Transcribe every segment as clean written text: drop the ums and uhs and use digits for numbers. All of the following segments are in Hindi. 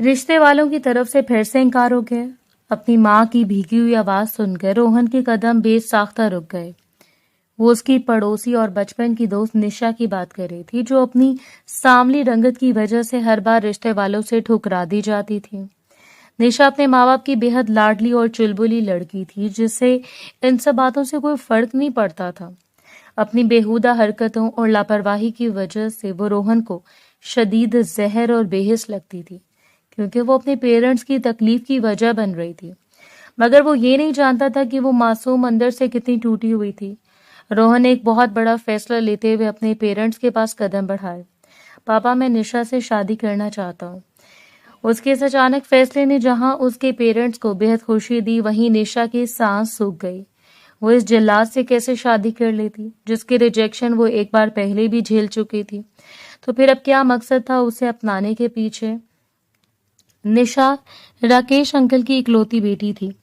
रिश्ते वालों की तरफ से फिर से इनकार हो गया। अपनी माँ की भीगी हुई आवाज सुनकर रोहन के कदम बेसाख्ता रुक गए। वो उसकी पड़ोसी और बचपन की दोस्त निशा की बात कर रही थी, जो अपनी सांवली रंगत की वजह से हर बार रिश्ते वालों से ठुकरा दी जाती थी। निशा अपने माँ बाप की बेहद लाडली और चुलबुली लड़की थी, जिससे इन सब बातों से कोई फर्क नहीं पड़ता था। अपनी बेहुदा हरकतों और लापरवाही की वजह से वो रोहन को शदीद जहर और बेहिस लगती थी, क्योंकि वो अपने पेरेंट्स की तकलीफ की वजह बन रही थी। मगर वो ये नहीं जानता था कि वो मासूम अंदर से कितनी टूटी हुई थी। रोहन ने एक बहुत बड़ा फैसला लेते हुए अपने पेरेंट्स के पास कदम बढ़ाए। पापा, मैं निशा से शादी करना चाहता हूँ। उसके इस अचानक फैसले ने जहां उसके पेरेंट्स को बेहद खुशी दी, वहीं निशा की सांस सूख गई। वो इस जल्लाद से कैसे शादी कर लेती, जिसके रिजेक्शन वो एक बार पहले भी झेल चुकी थी। तो फिर अब क्या मकसद था उसे अपनाने के पीछे? निशा राकेश अंकल की इकलौती बेटी थी।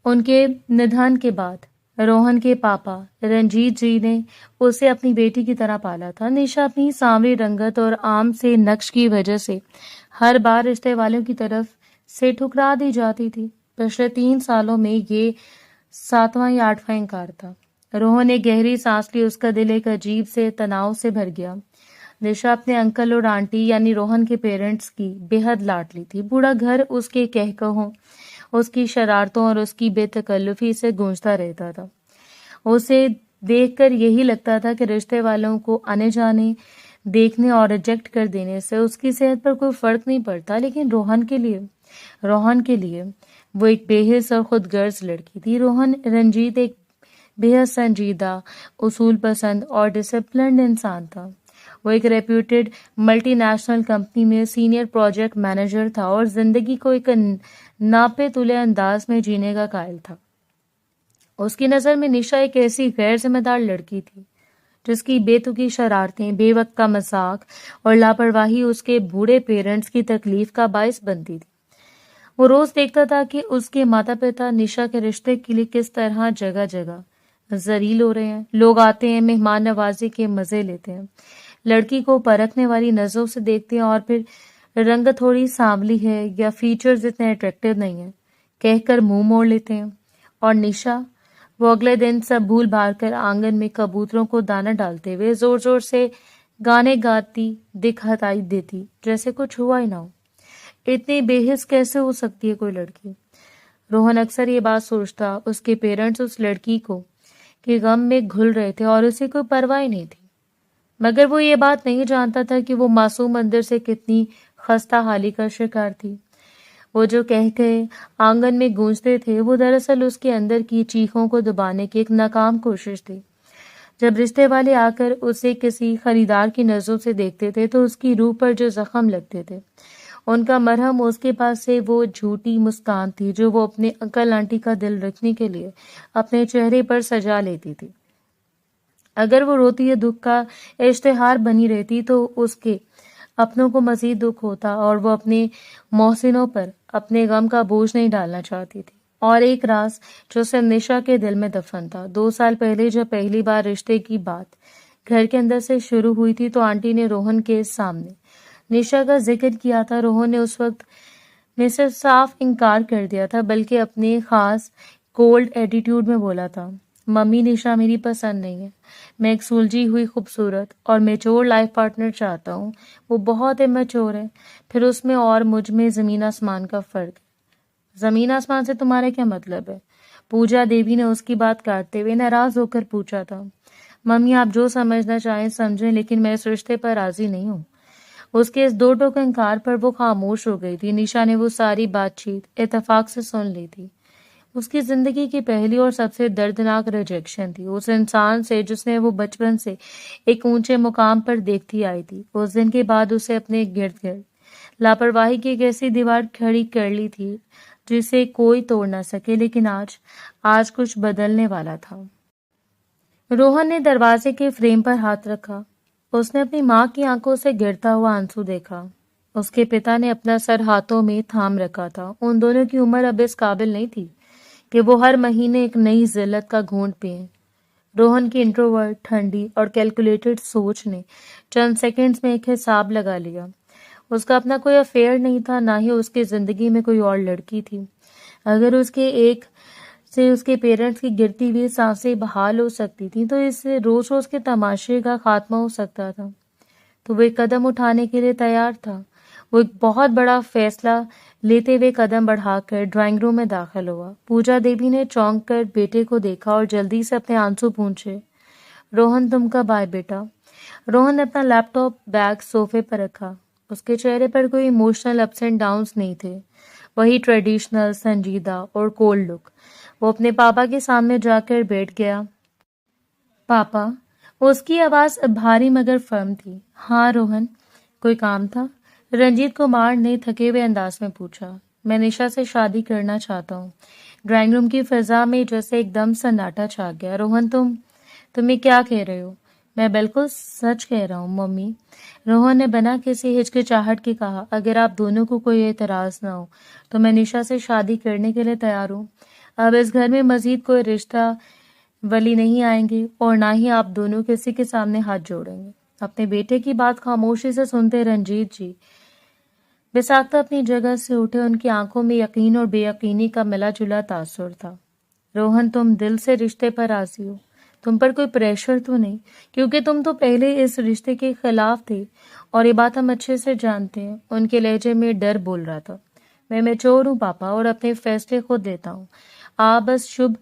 उनके निधन के बाद रोहन के पापा रंजीत जी ने उसे अपनी बेटी की तरह पाला था। निशा अपनी सांवली रंगत और आम से नक्श की वजह से हर बार रिश्ते वालों की तरफ से ठुकरा दी जाती थी। पिछले 3 सालों में ये 7वां या 8वां इनकार था। रोहन ने गहरी सांस ली। उसका दिल एक अजीब से तनाव से भर गया। निशा अपने अंकल और आंटी यानी रोहन के पेरेंट्स की बेहद लाडली थी। पूरा घर उसके कहकहों, उसकी शरारतों और उसकी बेतकल्लुफी से गूंजता रहता था। उसे देखकर यही लगता था कि रिश्ते वालों को आने जाने, देखने और रिजेक्ट कर देने से उसकी सेहत पर कोई फर्क नहीं पड़ता, लेकिन रोहन के लिए वो एक बेहिस और खुदगर्ज लड़की थी। रोहन रंजीत एक बेहद संजीदा, उसूल पसंद और डिसिप्लिन्ड इंसान था। वो एक रेप्यूटेड मल्टीनेशनल कंपनी में सीनियर प्रोजेक्ट मैनेजर था और जिंदगी को एक नापे तुले अंदाज में जीने का कायल था। उसकी नजर में निशा एक ऐसी गैर जिम्मेदार लड़की थी, जिसकी बेतुकी शरारतें, बेवक्त का मजाक और लापरवाही उसके बूढ़े पेरेंट्स की तकलीफ का बायस बनती थी। वो रोज देखता था कि उसके माता पिता निशा के रिश्ते के लिए किस तरह जगह जगह जलील हो रहे हैं। लोग आते हैं, मेहमान नवाजी के मजे लेते हैं, लड़की को परखने वाली नजरों से देखते हैं और फिर रंग थोड़ी सांवली है या फीचर्स इतने अट्रैक्टिव नहीं है कहकर मुंह मोड़ लेते हैं। और निशा, वो अगले दिन सब भूल भाल कर आंगन में कबूतरों को दाना डालते हुए जोर जोर से गाने गाती दिखाई देती, जैसे कुछ हुआ ही ना हो। इतनी बेहिस कैसे हो सकती है कोई लड़की? रोहन अक्सर ये बात सोचता। उसके पेरेंट्स उस लड़की को के गम में घुल रहे थे और उसे कोई परवाह ही नहीं थी। मगर वो ये बात नहीं जानता था कि वो मासूम अंदर से कितनी खस्ता हाली का शिकार थी। वो जो कह के आंगन में गूंजते थे, वो दरअसल उसके अंदर की चीखों को दबाने की एक नाकाम कोशिश थी। जब रिश्ते वाले आकर उसे किसी खरीदार की नजरों से देखते थे, तो उसकी रूह पर जो जख्म लगते थे, उनका मरहम उसके पास से वो झूठी मुस्कान थी जो वो अपने अंकल आंटी का दिल रखने के लिए अपने चेहरे पर सजा लेती थी। अगर वो रोती या दुख का इश्तिहार बनी रहती, तो उसके अपनों को मजीद दुख होता और वो अपने मोहसिनों पर अपने गम का बोझ नहीं डालना चाहती थी। और एक राज जो सिर्फ निशा के दिल में दफन था। 2 साल पहले जब पहली बार रिश्ते की बात घर के अंदर से शुरू हुई थी, तो आंटी ने रोहन के सामने निशा का जिक्र किया था। रोहन ने उस वक्त में सिर्फ साफ इनकार कर दिया था, बल्कि अपने खास कोल्ड एटीट्यूड में बोला था, मम्मी, निशा मेरी पसंद नहीं है। मैं एक सुलझी हुई खूबसूरत और मेच्योर लाइफ पार्टनर चाहता हूँ। वो बहुत इमेच्योर है, फिर उसमें और मुझ में जमीन आसमान का फर्क है। जमीन आसमान से तुम्हारा क्या मतलब है? पूजा देवी ने उसकी बात काटते हुए नाराज होकर पूछा था। मम्मी, आप जो समझना चाहें समझें, लेकिन मैं इस रिश्ते पर राजी नहीं हूँ। उसके इस दो टोक इनकार पर वो खामोश हो गई थी। निशा ने वो सारी बातचीत इत्तेफाक से सुन ली थी। उसकी जिंदगी की पहली और सबसे दर्दनाक रिजेक्शन थी, उस इंसान से जिसने वो बचपन से एक ऊंचे मुकाम पर देखती आई थी। उस दिन के बाद उसे अपने गिर्द गिर्द लापरवाही की एक ऐसी दीवार खड़ी कर ली थी जिसे कोई तोड़ ना सके। लेकिन आज कुछ बदलने वाला था। रोहन ने दरवाजे के फ्रेम पर हाथ रखा। उसने अपनी माँ की आंखों से गिरता हुआ आंसू देखा। उसके पिता ने अपना सर हाथों में थाम रखा था। उन दोनों की उम्र अब इस काबिल नहीं थी कि वो हर महीने एक नई जिल्लत का घूंट पिए। रोहन की इंट्रोवर्ट, ठंडी और कैलकुलेटेड सोच ने चंद सेकंड्स में एक हिसाब लगा लिया। उसका अपना कोई अफेयर नहीं था, ना ही उसकी जिंदगी में कोई और लड़की थी। अगर उसके एक से उसके पेरेंट्स की गिरती हुई सांसें बहाल हो सकती थी, तो इससे रोज रोज के तमाशे का खात्मा हो सकता था। तो वो एक कदम उठाने के लिए तैयार था। वो एक बहुत बड़ा फैसला लेते हुए कदम बढ़ाकर ड्राइंग रूम में दाखिल हुआ। पूजा देवी ने चौंक कर बेटे को देखा और जल्दी से अपने आंसू पूंछे। रोहन, तुम कब आए बेटा? रोहन ने अपना लैपटॉप बैग सोफे पर रखा। उसके चेहरे पर कोई इमोशनल अप्स एंड डाउन्स नहीं थे, वही ट्रेडिशनल, संजीदा और कोल्ड लुक। वो अपने पापा के सामने जाकर बैठ गया। पापा। उसकी आवाज भारी मगर फर्म थी। हाँ रोहन, कोई काम था? रंजीत कुमार ने थके हुए अंदाज में पूछा। मैं निशा से शादी करना चाहता हूँ। ड्राइंग रूम की फिजा में जैसे एकदम सन्नाटा छा गया। रोहन, तुम ये क्या कह रहे हो? मैं बिल्कुल सच कह रहा हूँ मम्मी। रोहन ने बिना किसी हिचकिचाहट के कहा। अगर आप दोनों को कोई एतराज ना हो तो मैं निशा से शादी करने के लिए तैयार हूँ। अब इस घर में मजीद कोई रिश्ता वली नहीं आएंगे और ना ही आप दोनों किसी के सामने हाथ जोड़ेंगे। अपने बेटे की बात खामोशी से सुनते रंजीत जी बेसाख्ता अपनी जगह से उठे। उनकी आंखों में यकीन और बेयकीनी का मिला जुला तासुर था। रोहन, तुम दिल से रिश्ते पर राजी हो? तुम पर कोई प्रेशर तो नहीं, क्योंकि तुम तो पहले इस रिश्ते के खिलाफ थे और ये बात हम अच्छे से जानते हैं। उनके लहजे में डर बोल रहा था। मैं मैच्योर हूँ पापा और अपने फैसले खुद लेता हूँ। आप बस शुभ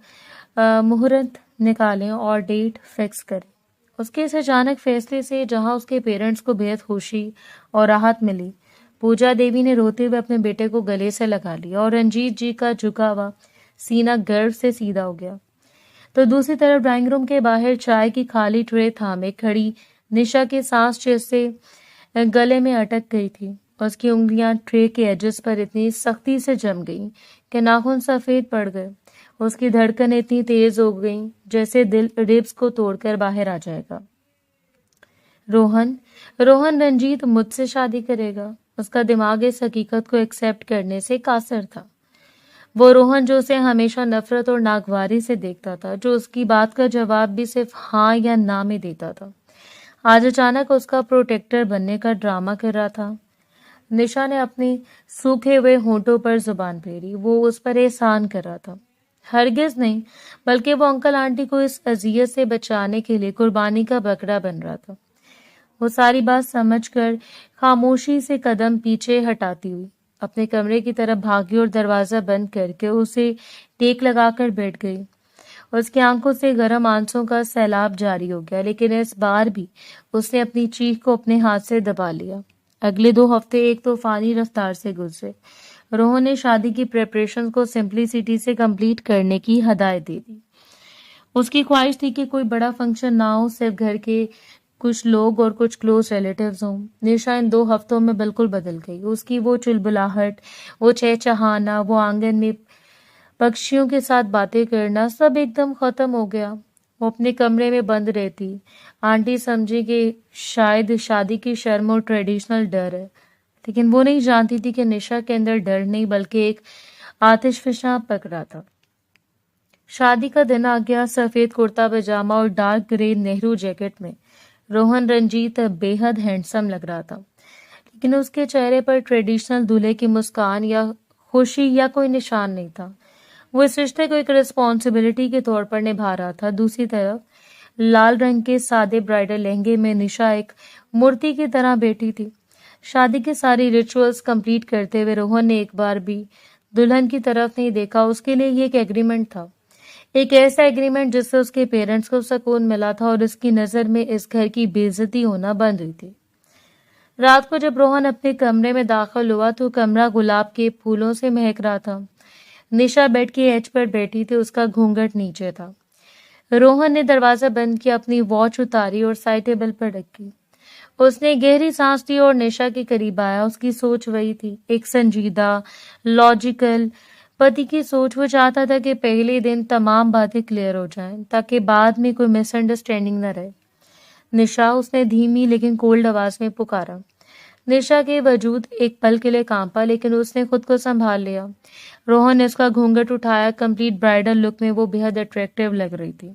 मुहूर्त निकालें और डेट फिक्स करें। उसके इस अचानक फैसले से जहां उसके पेरेंट्स को बेहद खुशी और राहत मिली, पूजा देवी ने रोते हुए अपने बेटे को गले से लगा लिया और रंजीत जी का झुका हुआ सीना गर्व से सीधा हो गया। तो दूसरी तरफ ड्राइंग रूम के बाहर चाय की खाली ट्रे थामे खड़ी निशा के सांस जैसे गले में अटक गई थी। उसकी उंगलियां ट्रे के एजेस पर इतनी सख्ती से जम गईं कि नाखून सफेद पड़ गए। उसकी धड़कन इतनी तेज हो गई जैसे दिल रिब्स को तोड़कर बाहर आ जाएगा। रोहन, रंजीत मुझसे शादी करेगा। उसका दिमाग इस हकीकत को एक्सेप्ट करने से कासर था। वो रोहन जो उसे हमेशा नफरत और नागवारी से देखता था, जो उसकी बात का जवाब भी सिर्फ हाँ या ना में देता था, आज अचानक उसका प्रोटेक्टर बनने का ड्रामा कर रहा था। निशा ने अपने सूखे हुए होंठों पर जुबान फेरी। वो उस पर एहसान कर रहा था। हरगिज नहीं, बल्कि वो अंकल आंटी को इस अजियत से बचाने के लिए कुर्बानी का बकरा बन रहा था। वो सारी बात समझकर खामोशी से कदम पीछे हटाती हुई अपने कमरे की तरफ भागी और दरवाजा बंद करके उसे टेक लगाकर बैठ गई। उसकी आंखों से गर्म आंसुओं का सैलाब जारी हो गया, लेकिन इस बार भी उसने अपनी चीख को अपने हाथ से दबा लिया। अगले 2 हफ्ते एक तूफानी रफ्तार से गुजरे। रोहन ने शादी की प्रिपरेशन को सिंपलिसिटी से कंप्लीट करने की हदायत दे दी। उसकी ख्वाहिश थी कि कोई बड़ा फंक्शन ना हो, सिर्फ घर के कुछ लोग और कुछ क्लोज रिलेटिव्स हों। निशा इन 2 हफ्तों में बिल्कुल बदल गई। उसकी वो चुलबुलाहट, वो चहचहाना, वो आंगन में पक्षियों के साथ बातें करना सब एकदम खत्म हो गया। वो अपने कमरे में बंद रहती। आंटी समझी कि शायद शादी की शर्म और ट्रेडिशनल डर है, लेकिन वो नहीं जानती थी कि निशा के अंदर डर नहीं बल्कि एक आतिशफिशा पकड़ा था। शादी का दिन आ गया। सफेद कुर्ता पजामा और डार्क ग्रे नेहरू जैकेट में रोहन रंजीत बेहद हैंडसम लग रहा था, लेकिन उसके चेहरे पर ट्रेडिशनल दूल्हे की मुस्कान या खुशी या कोई निशान नहीं था। वो इस रिश्ते को एक रिस्पॉन्सिबिलिटी के तौर पर निभा रहा था। दूसरी तरफ लाल रंग के सादे ब्राइडल लहंगे में निशा एक मूर्ति की तरह बैठी थी। शादी के सारी रिचुअल्स कंप्लीट करते हुए रोहन ने एक बार भी दुल्हन की तरफ नहीं देखा। उसके लिए ये एक एग्रीमेंट था, एक ऐसा एग्रीमेंट जिससे उसके पेरेंट्स को सुकून मिला था और उसकी नजर में इस घर की बेइज्जती होना बंद हुई थी। रात को जब रोहन अपने कमरे में दाखिल हुआ तो कमरा गुलाब के फूलों से महक रहा था। निशा बेड की एज पर बैठी थी, उसका घूंघट नीचे था। रोहन ने दरवाजा बंद किया, अपनी वॉच उतारी और साइड टेबल पर रखी। उसने गहरी सांस ली और निशा के करीब आया। उसकी सोच वही थी, एक संजीदा, लॉजिकल पति की सोच। वो चाहता था कि पहले दिन तमाम बातें क्लियर हो जाएं, ताकि बाद में कोई मिसअंडरस्टैंडिंग न रहे। निशा, उसने धीमी लेकिन कोल्ड आवाज में पुकारा। निशा के वजूद एक पल के लिए कांपा, लेकिन उसने खुद को संभाल लिया। रोहन ने उसका घूंघट उठाया। कंप्लीट ब्राइडल लुक में वो बेहद अट्रैक्टिव लग रही थी।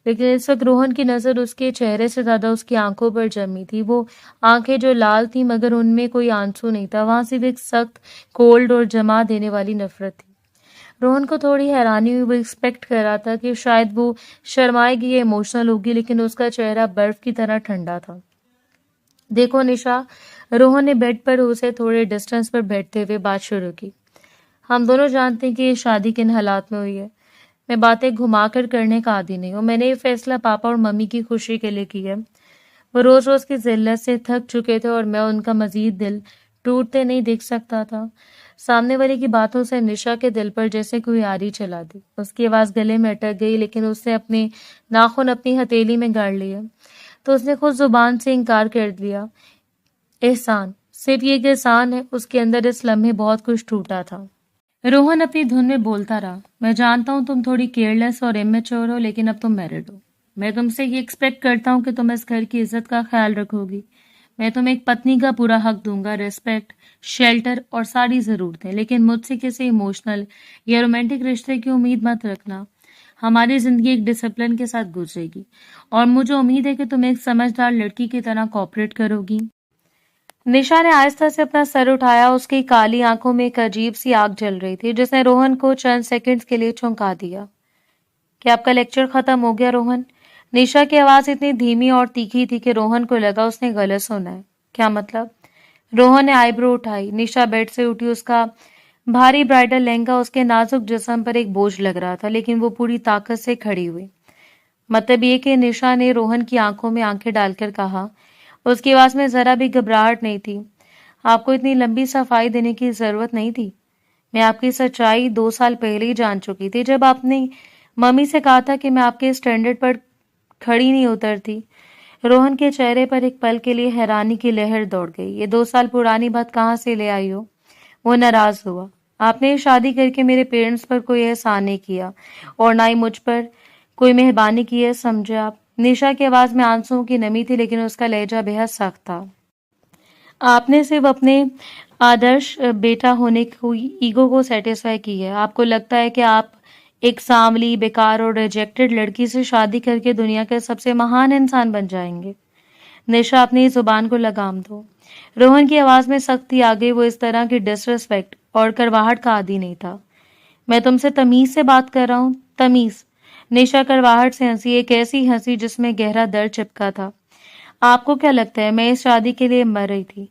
लेकिन इस वक्त रोहन की नज़र उसके चेहरे से ज़्यादा उसकी आंखों पर जमी थी। वो आंखें जो लाल थी मगर उनमें कोई आंसू नहीं था, वहां सिर्फ एक सख्त, कोल्ड और जमा देने वाली नफरत थी। रोहन को थोड़ी हैरानी हुई। वो एक्सपेक्ट कर रहा था कि शायद वो शर्माएगी या इमोशनल होगी, लेकिन उसका चेहरा बर्फ की तरह ठंडा था। देखो निशा, रोहन ने बेड पर उसे थोड़े डिस्टेंस पर बैठते हुए बात शुरू की। हम दोनों जानते हैं कि ये शादी किन हालात में हुई है। मैं बातें घुमाकर करने का आदी नहीं हूँ। मैंने ये फैसला पापा और मम्मी की खुशी के लिए किया है। वो रोज रोज की जिल्लत से थक चुके थे और मैं उनका मजीद दिल टूटते नहीं देख सकता था। सामने वाले की बातों से निशा के दिल पर जैसे कोई आरी चला दी। उसकी आवाज गले में अटक गई, लेकिन उसने अपने नाखून अपनी हथेली में गाड़ लिए तो उसने खुद जुबान से इनकार कर दिया। एहसान, सिर्फ ये एक एहसान है। उसके अंदर इस लम्हे बहुत कुछ टूटा था। रोहन अपनी धुन में बोलता रहा, मैं जानता हूँ तुम थोड़ी केयरलेस और इमेच्योर हो, लेकिन अब तुम मैरिड हो। मैं तुमसे ये एक्सपेक्ट करता हूँ कि तुम इस घर की इज्जत का ख्याल रखोगी। मैं तुम्हें एक पत्नी का पूरा हक दूंगा, रिस्पेक्ट, शेल्टर और सारी जरूरतें, लेकिन मुझसे किसी इमोशनल या रोमांटिक रिश्ते की उम्मीद मत रखना। हमारी जिंदगी एक डिसिप्लिन के साथ गुजरेगी और मुझे उम्मीद है कि तुम एक समझदार लड़की की तरह कोऑपरेट करोगी। निशा ने आहिस्ता से अपना सर उठाया। उसकी काली आंखों में एक अजीब सी आग जल रही थी जिसने रोहन को चंद सेकंड्स के लिए चौंका दिया। क्या आपका लेक्चर खत्म हो गया रोहन? निशा की आवाज इतनी धीमी और तीखी थी कि रोहन को लगा उसने गलत सुना है। क्या मतलब? रोहन ने आईब्रो उठाई। निशा बेड से उठी। उसका भारी ब्राइडल लहंगा उसके नाजुक जिस्म पर एक बोझ लग रहा था, लेकिन वो पूरी ताकत से खड़ी हुई। मतलब ये कि निशा ने रोहन की आंखों में आंखें डालकर कहा। उसकी आवाज में जरा भी घबराहट नहीं थी। आपको इतनी लंबी सफाई देने की जरूरत नहीं थी। मैं आपकी सच्चाई 2 साल पहले ही जान चुकी थी, जब आपने मम्मी से कहा था कि मैं आपके स्टैंडर्ड पर खड़ी नहीं उतरती। रोहन के चेहरे पर एक पल के लिए हैरानी की लहर दौड़ गई। ये 2 साल पुरानी बात कहाँ से ले आई हो? वो नाराज हुआ। आपने शादी करके मेरे पेरेंट्स पर कोई एहसान नहीं किया और ना ही मुझ पर कोई मेहरबानी की है, समझे आप? निशा की आवाज में आंसुओं की नमी थी, लेकिन उसका लहजा बेहद सख्त था। आपने सिर्फ अपने आदर्श बेटा होने को ईगो को सेटिस्फाई की है। आपको लगता है कि आप एक सांवली, बेकार और रिजेक्टेड लड़की से शादी करके दुनिया के सबसे महान इंसान बन जाएंगे। निशा, अपनी जुबान को लगाम दो। रोहन की आवाज में सख्ती आ गई। वो इस तरह की डिसरिस्पेक्ट और करवाहट का आदी नहीं था। मैं तुमसे तमीज से बात कर रहा हूँ। तमीज? निशा करवाहट से हंसी, एक ऐसी हंसी जिसमें गहरा दर्द चिपका था। आपको क्या लगता है मैं इस शादी के लिए मर रही थी?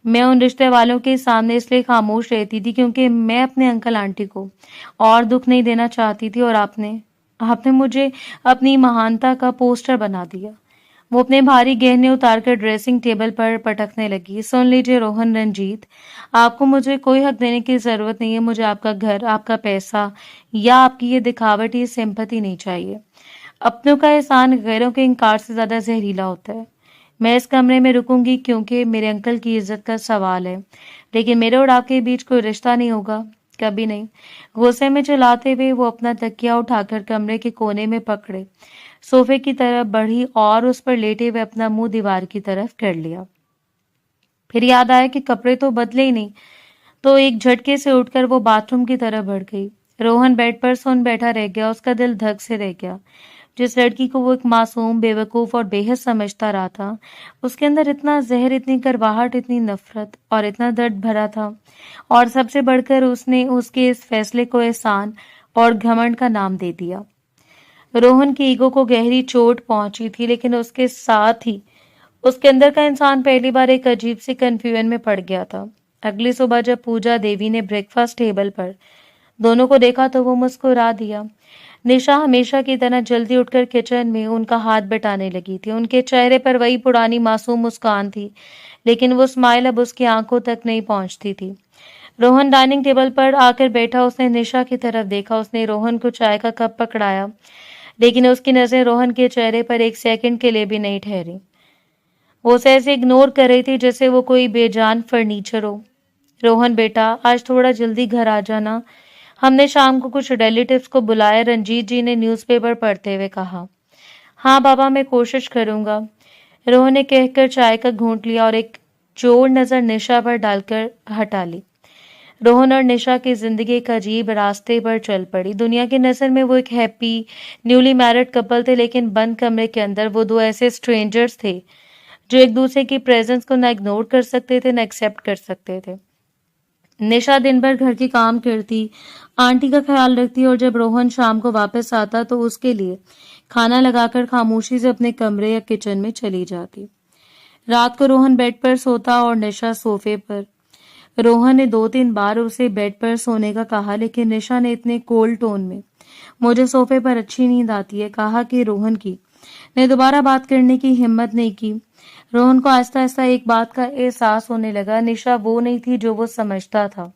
मैं उन रिश्ते वालों के सामने इसलिए खामोश रहती थी क्योंकि मैं अपने अंकल आंटी को और दुख नहीं देना चाहती थी, और आपने आपने मुझे अपनी महानता का पोस्टर बना दिया। वो अपने भारी गहने उतारकर ड्रेसिंग टेबल पर पटकने लगी। सुन लीजिए रोहन रंजीत, आपको मुझे कोई हक देने की जरूरत नहीं है। मुझे आपका घर, आपका पैसा या आपकी ये दिखावटी सिंपैथी नहीं चाहिए। अपनों का एहसान गैरों के इंकार से ज्यादा जहरीला होता है। मैं इस कमरे में रुकूंगी क्योंकि मेरे अंकल की इज्जत का सवाल है, लेकिन मेरे और आपके बीच कोई रिश्ता नहीं होगा, कभी नहीं। गुस्से में चिल्लाते हुए वो अपना तकिया उठाकर कमरे के कोने में पकड़े सोफे की तरफ बढ़ी और उस पर लेटे हुए अपना मुंह दीवार की तरफ कर लिया। फिर याद आया कि कपड़े तो बदले ही नहीं, तो एक झटके से उठकर वो बाथरूम की तरफ बढ़ गई। रोहन बेड पर सुन बैठा रह गया। उसका दिल धक से रह गया। जिस लड़की को वो एक मासूम, बेवकूफ और बेहद समझता रहा था, उसके अंदर इतना जहर, इतनी करवाहट, इतनी नफरत और इतना दर्द भरा था। और सबसे बढ़कर उसने उसके इस फैसले को एहसान और घमंड का नाम दे दिया। रोहन की ईगो को गहरी चोट पहुंची थी, लेकिन उसके साथ ही उसके अंदर का इंसान पहली बार एक अजीब सी कंफ्यूजन में पड़ गया था। अगली सुबह जब पूजा देवी ने ब्रेकफास्ट टेबल पर दोनों को देखा तो वो मुस्कुरा दिया। निशा हमेशा की तरह जल्दी उठकर किचन में उनका हाथ बटाने लगी थी। उनके चेहरे पर वही पुरानी मासूम मुस्कान थी, लेकिन वो स्माइल अब उसकी आंखों तक नहीं पहुंचती थी। रोहन डाइनिंग टेबल पर आकर बैठा। उसने निशा की तरफ देखा। उसने रोहन को चाय का कप पकड़ाया, लेकिन उसकी नजरें रोहन के चेहरे पर एक सेकंड के लिए भी नहीं ठहरी। वो उसे ऐसे इग्नोर कर रही थी जैसे वो कोई बेजान फर्नीचर हो। रोहन बेटा, आज थोड़ा जल्दी घर आ जाना। हमने शाम को कुछ रिलेटिव्स को बुलाया, रंजीत जी ने न्यूज़पेपर पढ़ते हुए कहा। हाँ बाबा, मैं कोशिश करूंगा, रोहन ने कहकर चाय का घूंट लिया और एक जोर नजर निशा पर डालकर हटा ली। रोहन और निशा की जिंदगी एक अजीब रास्ते पर चल पड़ी। दुनिया की नजर में वो एक हैप्पी न्यूली मैरिड कपल थे, लेकिन बंद कमरे के अंदर वो दो ऐसे स्ट्रेंजर्स थे जो एक दूसरे की प्रेजेंस को ना इग्नोर कर सकते थे ना एक्सेप्ट कर सकते थे। निशा दिन भर घर के काम करती, आंटी का ख्याल रखती और जब रोहन शाम को वापस आता तो उसके लिए खाना लगाकर खामोशी से अपने कमरे या किचन में चली जाती। रात को रोहन बेड पर सोता और निशा सोफे पर। रोहन ने 2-3 बार उसे बेड पर सोने का कहा, लेकिन निशा ने इतने कोल्ड टोन में मुझे सोफे पर अच्छी नींद आती है कहा कि रोहन की ने दोबारा बात करने की हिम्मत नहीं की। रोहन को आहिस्ता आहिस्ता एक बात का एहसास होने लगा, निशा वो नहीं थी जो वो समझता था।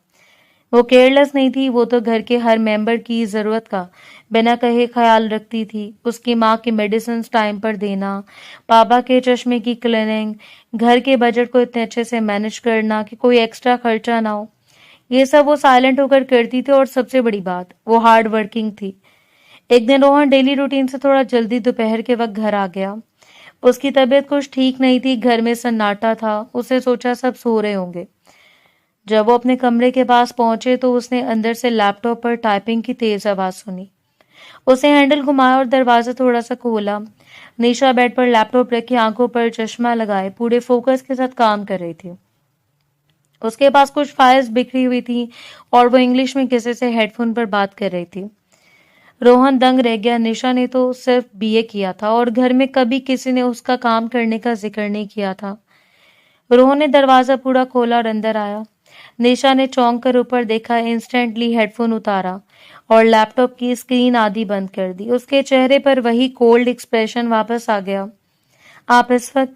वो केयरलेस नहीं थी, वो तो घर के हर मेंबर की जरूरत का बिना कहे ख्याल रखती थी। उसकी माँ की मेडिसिन टाइम पर देना, पापा के चश्मे की क्लीनिंग, घर के बजट को इतने अच्छे से मैनेज करना कि कोई एक्स्ट्रा खर्चा ना हो, ये सब वो साइलेंट होकर करती थी। और सबसे बड़ी बात, वो हार्ड वर्किंग थी। एक दिन रोहन डेली रूटीन से थोड़ा जल्दी दोपहर के वक्त घर आ गया। उसकी तबीयत कुछ ठीक नहीं थी, घर में सन्नाटा था। उसने सोचा सब सो रहे होंगे। जब वो अपने कमरे के पास पहुंचे तो उसने अंदर से लैपटॉप पर टाइपिंग की तेज आवाज सुनी। उसने हैंडल घुमाया और दरवाजा थोड़ा सा खोला। निशा बेड पर लैपटॉप रखी, आंखों पर चश्मा लगाए पूरे फोकस के साथ काम कर रही थी। उसके पास कुछ फाइल्स बिखरी हुई थी और वो इंग्लिश में किसी से हेडफोन पर बात कर रही थी। रोहन दंग रह गया। निशा ने तो सिर्फ बीए किया था और घर में कभी किसी ने उसका काम करने का जिक्र नहीं किया था। रोहन ने दरवाजा पूरा खोला और अंदर आया। निशा ने चौंक कर ऊपर देखा, इंस्टेंटली हेडफोन उतारा और लैपटॉप की स्क्रीन आधी बंद कर दी। उसके चेहरे पर वही कोल्ड एक्सप्रेशन वापस आ गया। आप इस वक्त?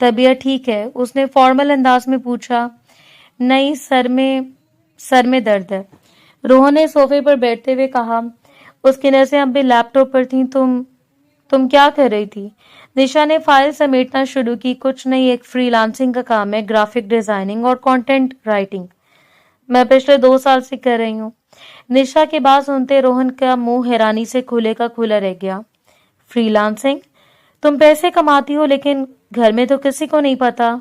तबीयत ठीक है? उसने फॉर्मल अंदाज में पूछा। नहीं, सर में दर्द है, रोहन ने सोफे पर बैठते हुए कहा। उसकी नजरें अब भी लैपटॉप पर थीं। तुम क्या कर रही थी? निशा ने फाइल समेटना शुरू की। कुछ नहीं, एक फ्रीलांसिंग का काम है, ग्राफिक डिजाइनिंग और कंटेंट राइटिंग। मैं पिछले 2 साल से कर रही हूँ। निशा की बात सुनते रोहन का मुंह हैरानी से खुले का खुला रह गया। फ्रीलांसिंग? तुम पैसे कमाती हो लेकिन घर में तो किसी को नहीं पता।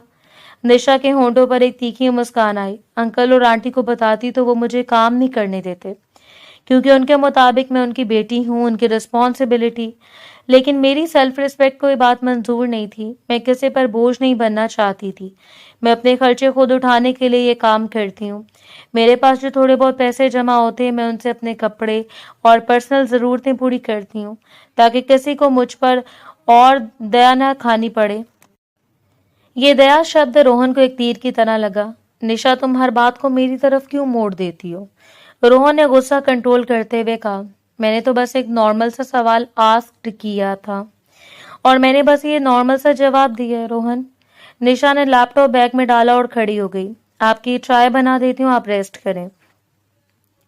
निशा के होंठों पर एक तीखी मुस्कान आई। अंकल और आंटी को बताती तो वो मुझे काम नहीं करने देते, क्योंकि उनके मुताबिक मैं उनकी बेटी हूँ, उनकी रिस्पॉन्सिबिलिटी। लेकिन मेरी सेल्फ रिस्पेक्ट को ये बात मंजूर नहीं थी। मैं किसी पर बोझ नहीं बनना चाहती थी। मैं अपने खर्चे खुद उठाने के लिए ये काम करती हूँ। मेरे पास जो थोड़े बहुत पैसे जमा होते हैं, मैं उनसे अपने कपड़े और पर्सनल ज़रूरतें पूरी करती हूँ, ताकि किसी को मुझ पर और दया न खानी पड़े। ये दया शब्द रोहन को एक तीर की तरह लगा। निशा, तुम हर बात को मेरी तरफ क्यों मोड़ देती हो? रोहन ने गुस्सा कंट्रोल करते हुए कहा। मैंने तो बस एक नॉर्मल सा सवाल आस्क्ड किया था और मैंने बस ये नॉर्मल सा जवाब दिया है, रोहन। निशा ने लैपटॉप बैग में डाला और खड़ी हो गई। आपकी चाय बना देती हूँ, आप रेस्ट करें।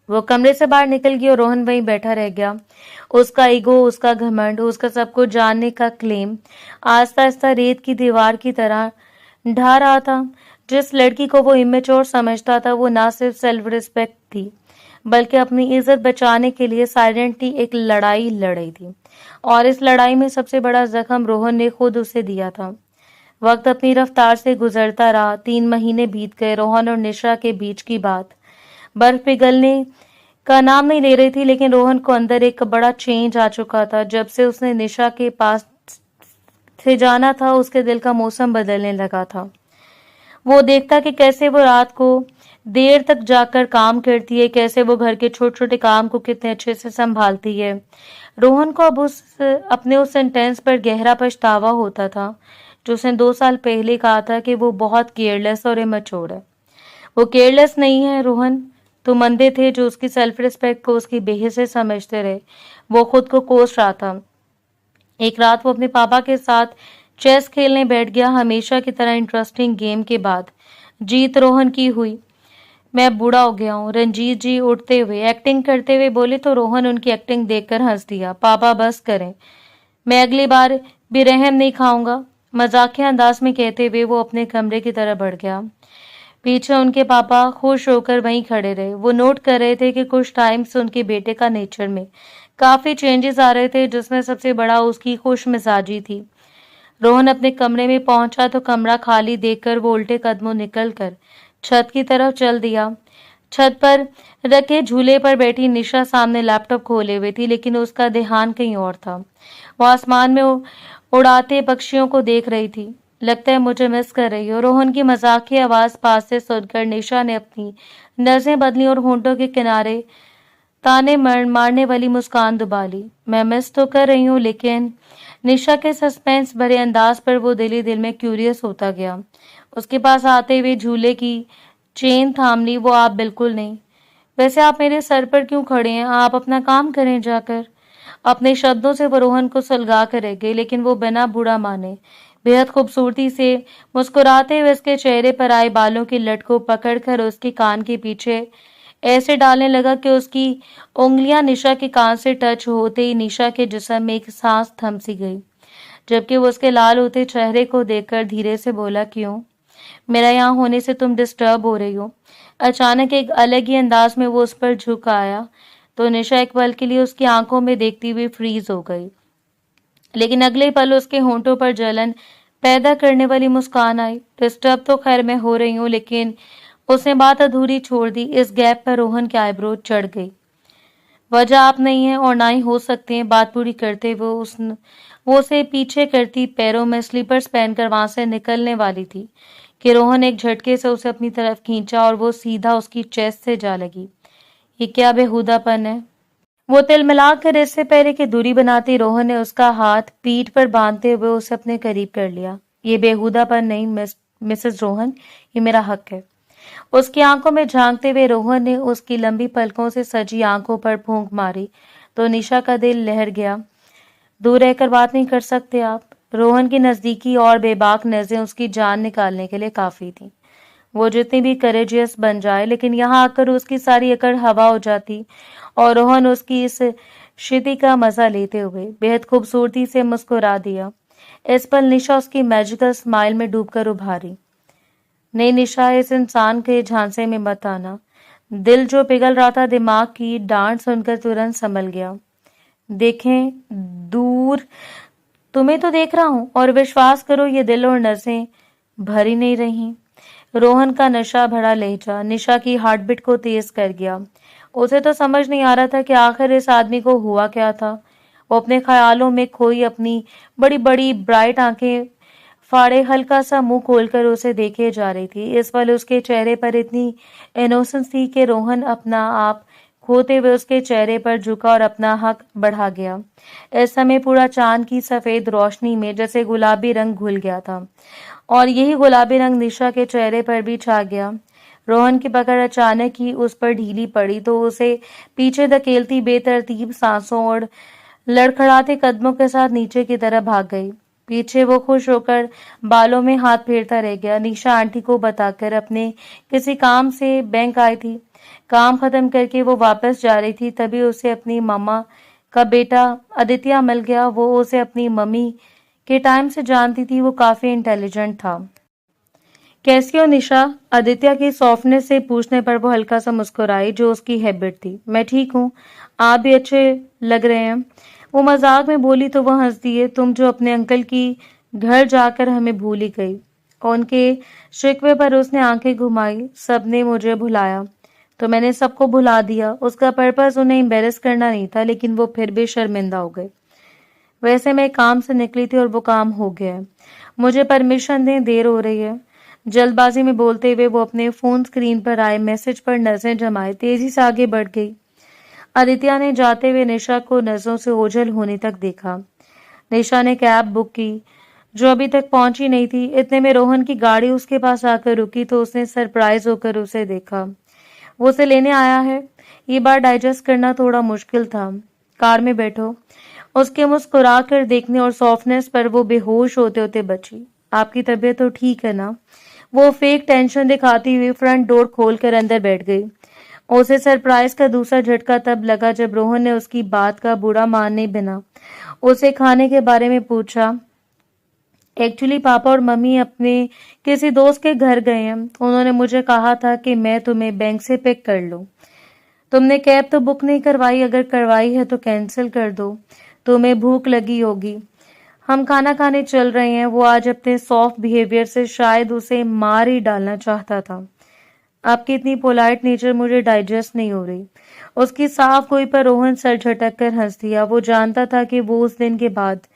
वो कमरे से बाहर निकल गई और रोहन वहीं बैठा रह गया। उसका ईगो, उसका घमंड, उसका सब कुछ जानने का क्लेम आस्ता आस्ता रेत की दीवार की तरह ढह रहा था। जिस लड़की को वो इमेच्योर समझता था, वो ना सिर्फ सेल्फ रिस्पेक्ट थी, बल्कि अपनी इज्जत बचाने के लिए साइलेंटली एक लड़ाई लड़ रही थी। और इस लड़ाई में सबसे बड़ा जख्म रोहन ने खुद उसे दिया था। वक्त अपनी रफ्तार से गुजरता रहा। 3 महीने बीत गए। रोहन और निशा के बीच की बात बर्फ पिघलने का नाम नहीं ले रही थी, लेकिन रोहन को अंदर एक बड़ा चेंज आ चुका था। जब से उसने निशा के पास से जाना था, उसके दिल का मौसम बदलने लगा था। वो देखता कि कैसे वो रात को देर तक जाकर काम करती है, कैसे वो घर के छोटे छोटे काम को कितने अच्छे से संभालती है। रोहन को अब अपने उस सेंटेंस पर गहरा पछतावा होता था जो उसने 2 साल पहले कहा था कि वो बहुत केयरलेस और इमैच्योर है। वो केयरलेस नहीं है रोहन, तुम अंधे थे जो उसकी सेल्फ रिस्पेक्ट को उसकी बेहिस्सत समझते रहे। वो खुद को कोस रहा था। एक रात वो अपने पापा के साथ चेस खेलने बैठ गया। हमेशा की तरह इंटरेस्टिंग गेम के बाद जीत रोहन की हुई। मैं बूढ़ा हो गया हूँ, रंजीत जी उठते हुए एक्टिंग करते हुए बोले तो रोहन उनकी एक्टिंग देखकर हंस दिया। पापा बस करें, मैं अगली बार भी रहम नहीं खाऊंगा, मजाकिया अंदाज में कहते हुए वो अपने कमरे की तरफ बढ़ गया। पीछे उनके पापा खुश होकर वहीं खड़े रहे। वो नोट कर रहे थे कि कुछ टाइम से उनके बेटे का नेचर में काफी चेंजेस आ रहे थे, जिसमें सबसे बड़ा उसकी खुश मिजाजी थी। रोहन अपने कमरे में पहुंचा तो कमरा खाली देखकर वो उल्टे कदमों निकल कर छत की तरफ चल दिया। छत पर रखे झूले पर बैठी निशा सामने लैपटॉप खोले हुए थी, लेकिन उसका ध्यान कहीं और था। वो आसमान में उड़ाते पक्षियों को देख रही थी। लगता है मुझे मिस कर रही हो, रोहन की मजाकिया आवाज पास से सुनकर निशा ने अपनी नजरें बदली और होंठों के किनारे ताने मारने वाली मुस्कान दबा ली। मैं मिस तो कर रही हूँ, लेकिन निशा के सस्पेंस भरे अंदाज पर वो दिल ही दिल में क्यूरियस होता गया। उसके पास आते हुए झूले की चेन थाम ली। वो आप बिल्कुल नहीं। वैसे आप मेरे सर पर क्यों खड़े हैं? आप अपना काम करें जाकर। अपने शब्दों से वो रोहन को सुलगा कर रह गई, लेकिन वो बिना बुरा माने बेहद खूबसूरती से मुस्कुराते हुए उसके चेहरे पर आए बालों की लट को पकड़कर उसके कान के पीछे ऐसे डालने लगा कि उसकी उंगलियां निशा के कान से टच होते ही निशा के जिस्म में एक सांस थम सी गई। जबकि वो उसके लाल होते चेहरे को देखकर धीरे से बोला, क्यों? मेरा यहाँ होने से तुम डिस्टर्ब हो रही हो? अचानक एक अलग ही अंदाज में वो उस पर झुक आया, तो निशा एक पल के लिए उसकी आंखों में देखती हुई फ्रीज हो गई। लेकिन अगले पल उसके होंठों पर जलन पैदा करने वाली मुस्कान आई। डिस्टर्ब तो खैर मैं हो रही हूँ, लेकिन उसने बात अधूरी छोड़ दी। इस गैप पर रोहन की आईब्रो चढ़ गई। वजह आप नहीं है और ना ही हो सकते हैं। बात पूरी करते वो उसे पीछे करती पैरों में स्लीपर्स पहनकर वहां से निकलने वाली थी कि रोहन एक झटके से उसे अपनी तरफ खींचा और वो सीधा उसकी चेस्ट से जा लगी। ये क्या बेहुदापन है? वो तिलमिलाकर इससे पहले कि दूरी बनाती, रोहन ने उसका हाथ पीठ पर बांधते हुए उसे अपने करीब कर लिया। ये बेहुदापन नहीं मिसेस रोहन, ये मेरा हक है। उसकी आंखों में झांकते हुए रोहन ने उसकी लंबी पलकों से सजी आंखों पर फूंक मारी, तो निशा का दिल लहर गया। दूर रहकर बात नहीं कर सकते आप? रोहन की नजदीकी और बेबाक नजरें उसकी जान निकालने के लिए काफी थी। वो जितनी भी करेजियस बन जाए, लेकिन यहाँ आकर उसकी सारी अकड़ हवा हो जाती और रोहन उसकी इस स्थिति का मजा लेते हुए बेहद खूबसूरती से मुस्कुरा दिया। इस पल निशा उसकी मैजिकल स्माइल में डूबकर उभारी। नहीं निशा, इस इंसान के झांसे में मत आना। दिल जो पिघल रहा था दिमाग की डांट सुनकर तुरंत संभल गया। देखें दूर, तुम्हें तो देख रहा हूं और विश्वास करो ये दिल और नसें भरी नहीं रही। रोहन का नशा भरा लहजा निशा की हार्टबीट को तेज कर गया। उसे तो समझ नहीं आ रहा था कि आखिर इस आदमी को हुआ क्या था। वो अपने ख्यालों में खोई अपनी बड़ी बड़ी ब्राइट आंखें फाड़े हल्का सा मुंह खोलकर उसे देखे जा रही थी। इस पल उसके चेहरे पर इतनी इनोसेंस थी कि रोहन अपना आप खोते हुए उसके चेहरे पर झुका और अपना हक बढ़ा गया। इस समय पूरा चांद की सफेद रोशनी में जैसे गुलाबी रंग घुल गया था और यही गुलाबी रंग निशा के चेहरे पर भी छा गया। रोहन की पकड़ अचानक ही उस पर ढीली पड़ी तो उसे पीछे धकेलती बेतरतीब सांसों और लड़खड़ाते कदमों के साथ नीचे की तरफ भाग गई। पीछे वो खुश होकर बालों में हाथ फेरता रह गया। निशा आंटी को बताकर अपने किसी काम से बैंक आई थी। काम खत्म करके वो वापस जा रही थी, तभी उसे अपनी मामा का बेटा आदित्य मिल गया। वो उसे अपनी मम्मी के टाइम से जानती थी। वो काफी इंटेलिजेंट था। कैसी हो निशा? आदित्य की सॉफ्टनेस से पूछने पर वो हल्का सा मुस्कुराई, जो उसकी हैबिट थी। मैं ठीक हूँ, आप भी अच्छे लग रहे हैं। वो मजाक में बोली तो वह हंस दिए। तुम जो अपने अंकल की घर जाकर हमें भूल ही गई। और उनके शिकवे पर उसने आंखें घुमाई। सबने मुझे भुलाया तो मैंने सबको भुला दिया। उसका पर्पस उन्हें एम्बेरस करना नहीं था, लेकिन वो फिर भी शर्मिंदा हो गए। वैसे मैं काम से निकली थी और वो काम हो गया है। मुझे परमिशन दें, देर हो रही है। जल्दबाजी में बोलते हुए वो अपने फोन स्क्रीन पर आए मैसेज पर नजरें जमाए तेजी से आगे बढ़ गई। आदित्य ने जाते हुए निशा को नजरों से ओझल होने तक देखा। निशा ने कैब बुक की, जो अभी तक पहुंची नहीं थी। इतने में रोहन की गाड़ी उसके पास आकर रुकी तो उसने सरप्राइज होकर उसे देखा। वो उसे लेने आया है। ये बात डाइजेस्ट करना थोड़ा मुश्किल था। कार में बैठो। उसके मुस्कुरा कर देखने और सॉफ्टनेस पर वो बेहोश होते होते बची। आपकी तबीयत तो ठीक है ना? वो फेक टेंशन दिखाती हुई फ्रंट डोर खोलकर अंदर बैठ गई। उसे सरप्राइज का दूसरा झटका तब लगा जब रोहन ने उसकी बात का बुरा मानने बिना उसे खाने के बारे में पूछा। एक्चुअली पापा और मम्मी अपने किसी दोस्त के घर गए हैं। उन्होंने मुझे कहा था कि मैं तुम्हें बैंक से पिक कर लूं। तुमने कैब तो बुक नहीं करवाई? अगर करवाई है तो कैंसिल कर दो। तुम्हें भूख लगी होगी। हम खाना खाने चल रहे हैं। वो आज अपने सॉफ्ट बिहेवियर से शायद उसे मार ही डालना चाहता था। आपकी इतनी पोलाइट नेचर मुझे डाइजेस्ट नहीं हो रही। उसकी साफ गोई पर रोहन सर झटक कर हंस दिया। वो जानता था कि वो उस दिन के बाद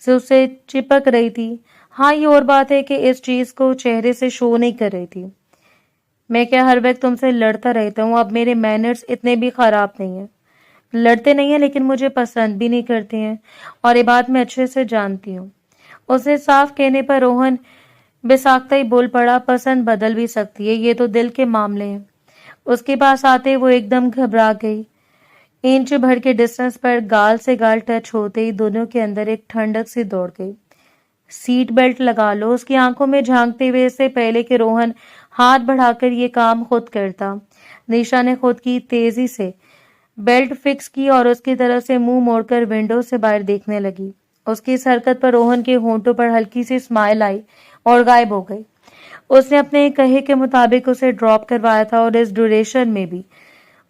से उससे चिपक रही थी। हाँ, ये और बात है कि इस चीज को चेहरे से शो नहीं कर रही थी। मैं क्या हर वक्त तुमसे लड़ता रहता हूँ? अब मेरे मैनर्स इतने भी खराब नहीं है। लड़ते नहीं है, लेकिन मुझे पसंद भी नहीं करते हैं, और ये बात मैं अच्छे से जानती हूँ। उसे साफ कहने पर रोहन बेसाख्ता ही बोल पड़ा, पसंद बदल भी सकती है, ये तो दिल के मामले हैं। उसके पास आते वो एकदम घबरा गई। इंच भर के डिस्टेंस पर गाल से गाल टच होते ही दोनों के अंदर एक ठंडक सी दौड़ गई। सीट बेल्ट लगा लो। उसकी आंखों में झांकते हुए, इससे पहले कि रोहन हाथ बढ़ाकर ये काम खुद करता, निशा ने खुद की तेजी से बेल्ट फिक्स की और उसकी तरफ से मुंह मोड़कर विंडो से बाहर देखने लगी। उसकी इस हरकत पर रोहन के होंठों पर हल्की सी स्माइल आई और गायब हो गई। उसने अपने कहे के मुताबिक उसे ड्रॉप करवाया था, और इस ड्यूरेशन में भी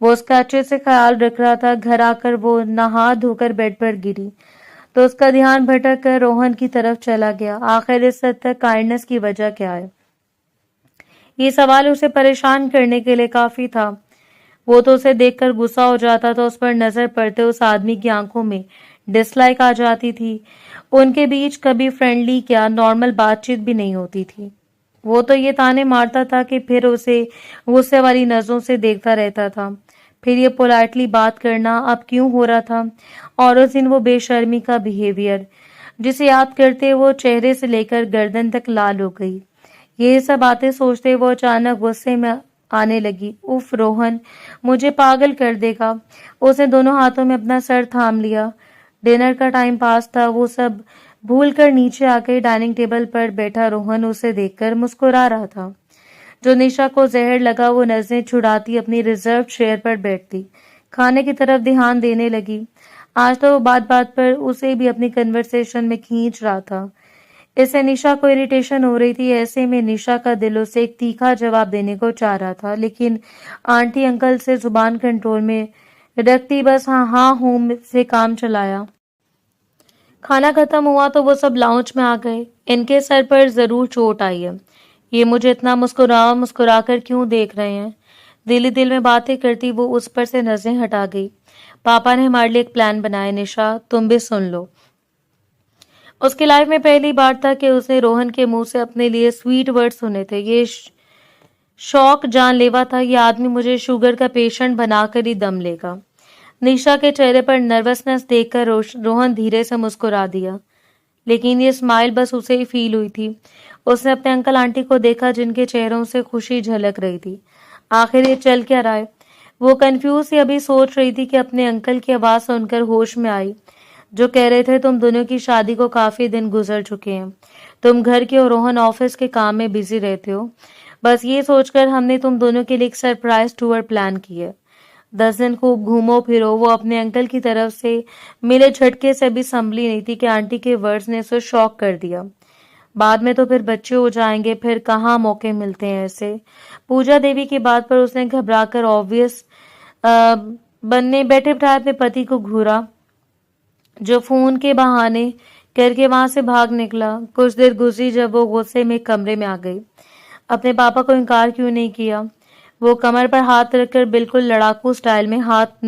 वो उसका अच्छे से ख्याल रख रहा था। घर आकर वो नहा धोकर बेड पर गिरी तो उसका ध्यान भटक कर रोहन की तरफ चला गया। आखिर इस हद तक काइंडनेस की वजह क्या है? ये सवाल उसे परेशान करने के लिए काफी था। वो तो उसे देखकर गुस्सा हो जाता था। उस पर नजर पड़ते उस आदमी की आंखों में डिसलाइक आ जाती थी। उनके बीच कभी फ्रेंडली क्या नॉर्मल बातचीत भी नहीं होती थी। वो तो ये ताने मारता था कि फिर उसे गुस्से वाली नजरों से देखता रहता था। फिर ये पोलाइटली बात करना अब क्यों हो रहा था? और उस दिन वो बेशर्मी का बिहेवियर, जिसे याद करते वो चेहरे से लेकर गर्दन तक लाल हो गई। ये सब बातें सोचते वो अचानक गुस्से में आने लगी। उफ रोहन, मुझे पागल कर देगा। उसने दोनों हाथों में अपना सर थाम लिया। डिनर का टाइम पास था। वो सब भूल कर नीचे आकर डाइनिंग टेबल पर बैठा रोहन उसे देखकर मुस्कुरा रहा था। जो निशा को जहर लगा, वो नजरें छुड़ाती अपनी रिजर्व चेयर पर बैठती खाने की तरफ ध्यान देने लगी। आज तो वो बात बात पर उसे भी अपनी कन्वर्सेशन में खींच रहा था। इससे निशा को इरिटेशन हो रही थी। ऐसे में निशा का दिल उसे एक तीखा जवाब देने को चाह रहा था, लेकिन आंटी अंकल से जुबान कंट्रोल में रखती बस हाँ हाँ हूं से काम चलाया। खाना खत्म हुआ तो वो सब लाउंज में आ गए। इनके सर पर जरूर चोट आई है। ये मुझे इतना मुस्कुरा मुस्कुरा कर क्यों देख रहे हैं? दिल ही दिल में बातें करती वो उस पर से नजरें हटा गई। पापा ने हमारे लिए एक प्लान बनाया निशा, तुम भी सुन लो। उसकी लाइफ में पहली बार था कि उसने रोहन के मुंह से अपने लिए स्वीट वर्ड सुने थे। ये शौक जानलेवा था। ये आदमी मुझे शुगर का पेशेंट बनाकर ही दम लेगा। निशा के चेहरे पर नर्वसनेस देखकर रोहन धीरे से मुस्कुरा दिया, लेकिन ये स्माइल बस उसे ही फील हुई थी। उसने अपने अंकल आंटी को देखा, जिनके चेहरों से खुशी झलक रही थी। आखिर ये चल क्या रहा है? वो कंफ्यूज सी अभी सोच रही थी कि अपने अंकल की आवाज सुनकर होश में आई, जो कह रहे थे तुम दोनों की शादी को काफी दिन गुजर चुके हैं। तुम घर के और रोहन ऑफिस के काम में बिजी रहते हो। बस ये सोचकर हमने तुम दोनों के लिए एक सरप्राइज टूर प्लान की है। 10 दिन खूब घूमो फिरो। वो अपने अंकल की तरफ से मिले झटके से भी संभली नहीं थी कि आंटी के वर्ड्स ने उसे शॉक कर दिया। बाद में तो फिर बच्चे हो जाएंगे, फिर कहाँ मौके मिलते हैं ऐसे। पूजा देवी की बात पर उसने घबराकर ऑब्वियस बनने बैठे बिठाए अपने पति को घूरा, जो फोन के बहाने करके वहां से भाग निकला। कुछ देर गुजरी जब वो गुस्से में कमरे में आ गई। अपने पापा को इनकार क्यों नहीं किया? वो कमर पर हाथ रखकर बिल्कुल लड़ाकू स्टाइल में हाथ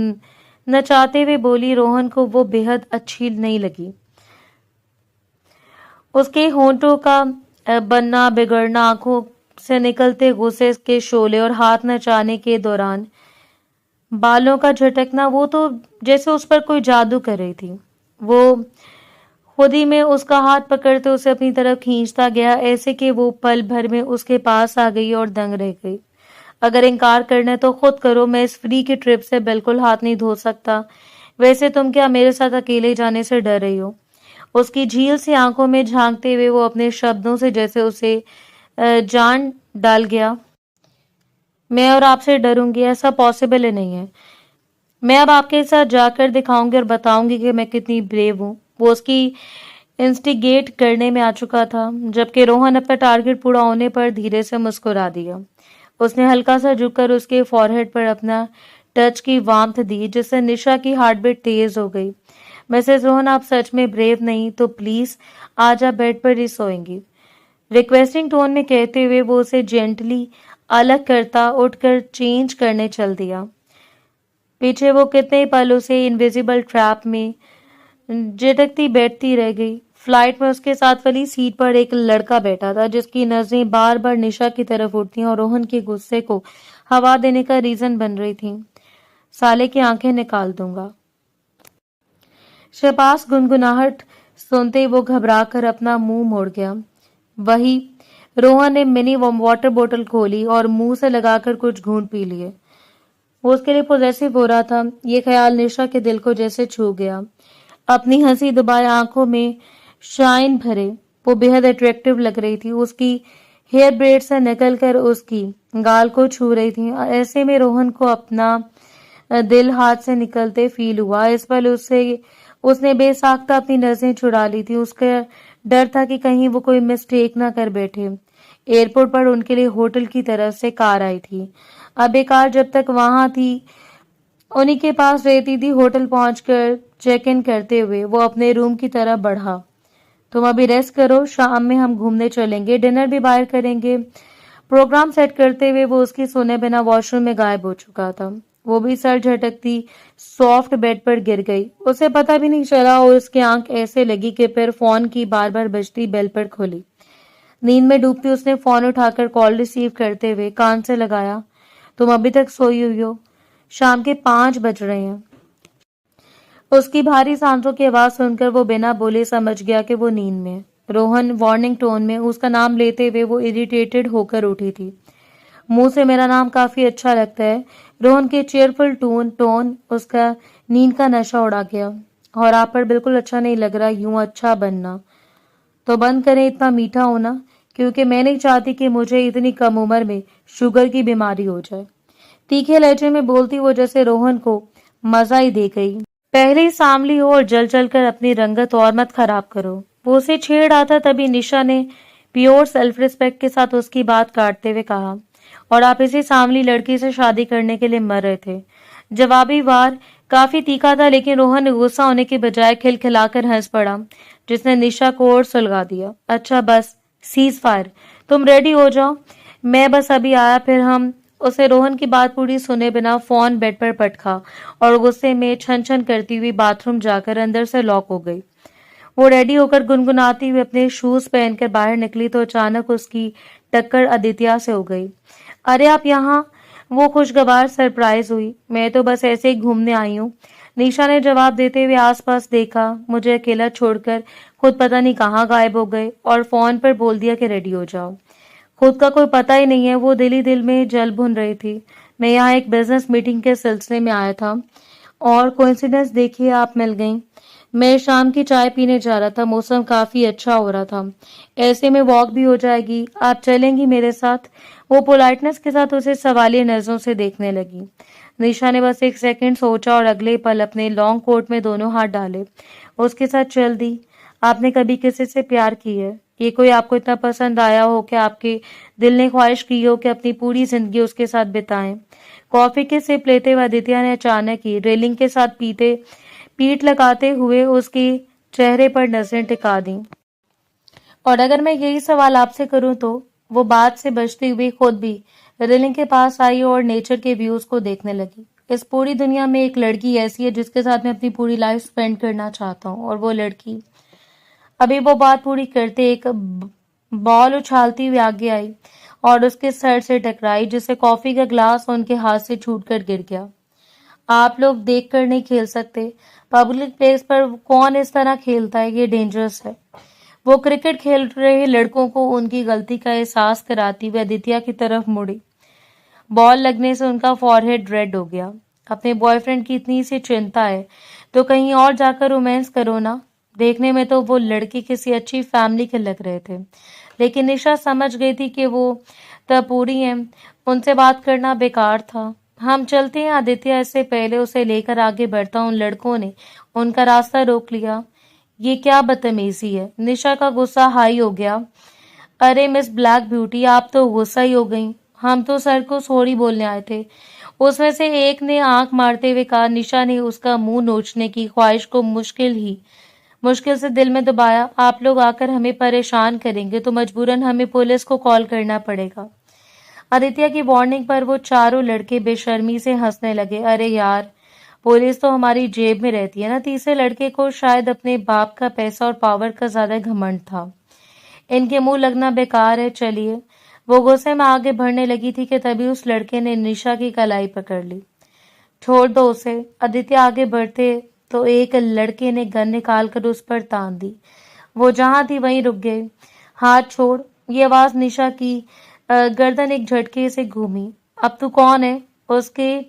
नचाते हुए बोली। रोहन को वो बेहद अच्छी नहीं लगी। उसके होंठों का बनना बिगड़ना, आंखों से निकलते गुस्से के शोले और हाथ नचाने के दौरान बालों का झटकना, वो तो जैसे उस पर कोई जादू कर रही थी। वो खुद ही में उसका हाथ पकड़ते उसे अपनी तरफ खींचता गया, ऐसे कि वो पल भर में उसके पास आ गई और दंग रह गई। अगर इनकार करना है तो खुद करो। मैं इस फ्री की ट्रिप से बिल्कुल हाथ नहीं धो सकता। वैसे तुम क्या मेरे साथ अकेले जाने से डर रही हो? उसकी झील सी आंखों में झांकते हुए वो अपने शब्दों से जैसे उसे जान डाल गया। मैं और आपसे डरूंगी? ऐसा पॉसिबल ही नहीं है। मैं अब आपके साथ जाकर दिखाऊंगी और बताऊंगी कि मैं कितनी ब्रेव हूँ। वो उसकी इंस्टिगेट करने में आ चुका था, जबकि रोहन अपना टारगेट पूरा होने पर धीरे से मुस्कुरा दिया। उसने हल्का सा झुककर उसके फॉरहेड पर अपना टच की वार्मथ दी, जिससे निशा की हार्ट बीट तेज हो गई। मिसेस रोहन, आप सच में ब्रेव नहीं तो प्लीज आज आप बेड पर ही सोएंगी। रिक्वेस्टिंग टोन में कहते हुए वो उसे जेंटली अलग करता उठकर चेंज करने चल दिया। पीछे वो कितने पलों से इनविजिबल ट्रैप में झिटकती बैठती रह गई। फ्लाइट में उसके साथ वाली सीट पर एक लड़का बैठा था जिसकी नजरें बार बार निशा की तरफ उठती और रोहन के गुस्से को हवा देने का रीजन बन रही थी। साले की आंखें निकाल दूंगा। शहबाज गुनगुनाहट सुनते ही वो घबरा कर अपना मुंह मोड़ गया। वही रोहन ने मिनी वाटर बोतल खोली और मुंह से लगाकर कुछ घूंट पी लिए। वो उसके लिए पॉजेसिव हो रहा था। ये ख्याल निशा के दिल को जैसे छू गया। अपनी हंसी दबाए आंखों में शाइन भरे वो बेहद अट्रैक्टिव लग रही थी। उसकी हेयर ब्रेड से निकल कर उसकी गाल को छू रही थी। ऐसे में रोहन को अपना दिल हाथ से निकलते फील हुआ। इस पल उसने बेसाख्ता अपनी नजरें चुरा ली थी। उसका डर था कि कहीं वो कोई मिस्टेक ना कर बैठे। एयरपोर्ट पर उनके लिए होटल की तरफ से कार आई थी। अब ये कार जब तक वहां थी उन्हीं के पास रहती थी। होटल पहुंचकर चेक इन करते हुए वो अपने रूम की तरफ बढ़ा। तुम अभी रेस्ट करो, शाम में हम घूमने चलेंगे, डिनर भी बाहर करेंगे। प्रोग्राम सेट करते हुए वो उसकी सुने बिना वॉशरूम में गायब हो चुका था। वो भी सर झटकती सॉफ्ट बेड पर गिर गई। उसे पता भी नहीं चला और उसकी आंख ऐसे लगी कि फिर फोन की बार बार बजती बेल पर खुली। नींद में डूबती उसने फोन उठाकर कॉल रिसीव करते हुए कान से लगाया। तुम अभी तक सोई हुई हो? शाम के 5 बज रहे हैं। उसकी भारी सांसों की आवाज सुनकर वो बिना बोले समझ गया कि वो नींद में है। रोहन वार्निंग टोन में उसका नाम लेते हुए वो इरिटेटेड होकर उठी थी। मुंह से मेरा नाम काफी अच्छा लगता है। रोहन के चेयरफुल टोन उसका नींद का नशा उड़ा गया। और आप पर बिल्कुल अच्छा नहीं लग रहा यूं अच्छा बनना। तो बंद करें इतना मीठा होना, क्योंकि मैं नहीं चाहती कि मुझे इतनी कम उम्र में शुगर की बीमारी हो जाए। तीखे लहजे में बोलती वो जैसे रोहन को मजा ही दे गई। पहले ही सांवली हो और जल जल कर अपनी रंगत और मत खराब करो। वो उसे छेड़ रहा था तभी निशा ने प्योर सेल्फ रिस्पेक्ट के साथ उसकी बात काटते हुए कहा, और आप इसी सांवली लड़की से शादी करने के लिए मर रहे थे। जवाबी वार काफी तीखा था, लेकिन रोहन ने गुस्सा होने के बजाय खिलखिलाकर हंस पड़ा, जिसने निशा को और सुलगा दिया। अच्छा बस, सीज फायर, तुम रेडी हो जाओ, मैं बस अभी आया। फिर हम उसे रोहन की बात पूरी सुने बिना फोन बेड पर पटका और गुस्से में छन छन करती हुई बाथरूम जाकर अंदर से लॉक हो गई। वो रेडी होकर गुनगुनाती हुई अपने शूज पहनकर बाहर निकली तो अचानक उसकी टक्कर आदित्य से हो गई। अरे आप यहाँ? वो खुशगवार सरप्राइज हुई। मैं तो बस ऐसे ही घूमने आई हूँ, निशा ने जवाब देते हुए आसपास देखा। मुझे अकेला छोड़कर खुद पता नहीं कहाँ गायब हो गए और फोन पर बोल दिया कि रेडी हो जाओ। खुद का कोई पता ही नहीं है। वो दिल ही दिल में जल भुन रही थी। मैं यहाँ एक बिजनेस मीटिंग के सिलसिले में आया था और कोइंसिडेंस देखिए आप मिल गई। मैं शाम की चाय पीने जा रहा था, मौसम काफी अच्छा हो रहा था, ऐसे में वॉक भी हो जाएगी। आप चलेंगी मेरे साथ? वो पोलाइटनेस के साथ उसे सवालिया नजरों से देखने लगी। निशा ने बस एक सेकंड सोचा और अगले पल अपने लॉन्ग कोट में दोनों हाथ डाले उसके साथ चल दी। आपने कभी किसी से प्यार की है? ये कोई आपको इतना पसंद आया हो कि आपके दिल ने ख्वाहिश की हो कि अपनी पूरी जिंदगी उसके साथ बिताएं? कॉफी के सिप लेते हुए आदित्य ने अचानक ही रेलिंग के साथ पीठ लगाते हुए उसके चेहरे पर नजरें टिका दी। और अगर मैं यही सवाल आपसे करूं तो? वो बात से बचती हुई खुद भी रेलिंग के पास आई और नेचर के व्यूज को देखने लगी। इस पूरी दुनिया में एक लड़की ऐसी है जिसके साथ मैं अपनी पूरी लाइफ स्पेंड करना चाहता हूँ, और वो लड़की। अभी वो बात पूरी करते एक बॉल उछालती हुई आगे आई और उसके सर से टकराई, जिससे कॉफी का ग्लास उनके हाथ से छूटकर गिर गया। आप लोग देखकर नहीं खेल सकते। पब्लिक प्लेस पर कौन इस तरह खेलता है? ये डेंजरस है। वो क्रिकेट खेल रहे लड़कों को उनकी गलती का एहसास कराती हुई आदित्य की तरफ मुड़ी। बॉल लगने से उनका फॉरहेड रेड हो गया। अपने बॉयफ्रेंड की इतनी सी चिंता है तो कहीं और जाकर रोमांस करो ना। देखने में तो वो लड़के किसी अच्छी फैमिली के लग रहे थे, लेकिन निशा समझ गई थी कि वो तब पूरी है। उनसे बात करना बेकार था। हम चलते हैं आदित्य। इससे पहले उसे लेकर आगे बढ़ता उन लड़कों ने उनका रास्ता रोक लिया। ये क्या बदतमीजी है? निशा का गुस्सा हाई हो गया। अरे मिस ब्लैक ब्यूटी, आप तो गुस्सा ही हो गई। हम तो सर को सॉरी बोलने आए थे। उसमें से एक ने आंख मारते हुए कहा। निशा ने उसका मुंह नोचने की ख्वाहिश को मुश्किल से दिल में दबाया। आप लोग आकर हमें परेशान करेंगे तो मजबूरन हमें पुलिस को कॉल करना पड़ेगा। आदित्य की वार्निंग पर वो चारों लड़के बेशर्मी से हंसने लगे। अरे यार, पुलिस तो हमारी जेब में रहती है ना। तीसरे लड़के को शायद अपने बाप का पैसा और पावर का ज्यादा घमंड था। इनके मुंह लगना बेकार है, चलिए। वो गुस्से में आगे बढ़ने लगी थी कि तभी उस लड़के ने निशा की कलाई पकड़ ली। छोड़ दो उसे। आदित्य आगे बढ़ते तो एक लड़के ने गन निकालकर उस पर तान दी। वो जहां थी वहीं रुक गए। हाथ छोड़। ये आवाज निशा की गर्दन एक झटके से घूमी। अब तू कौन है? उसके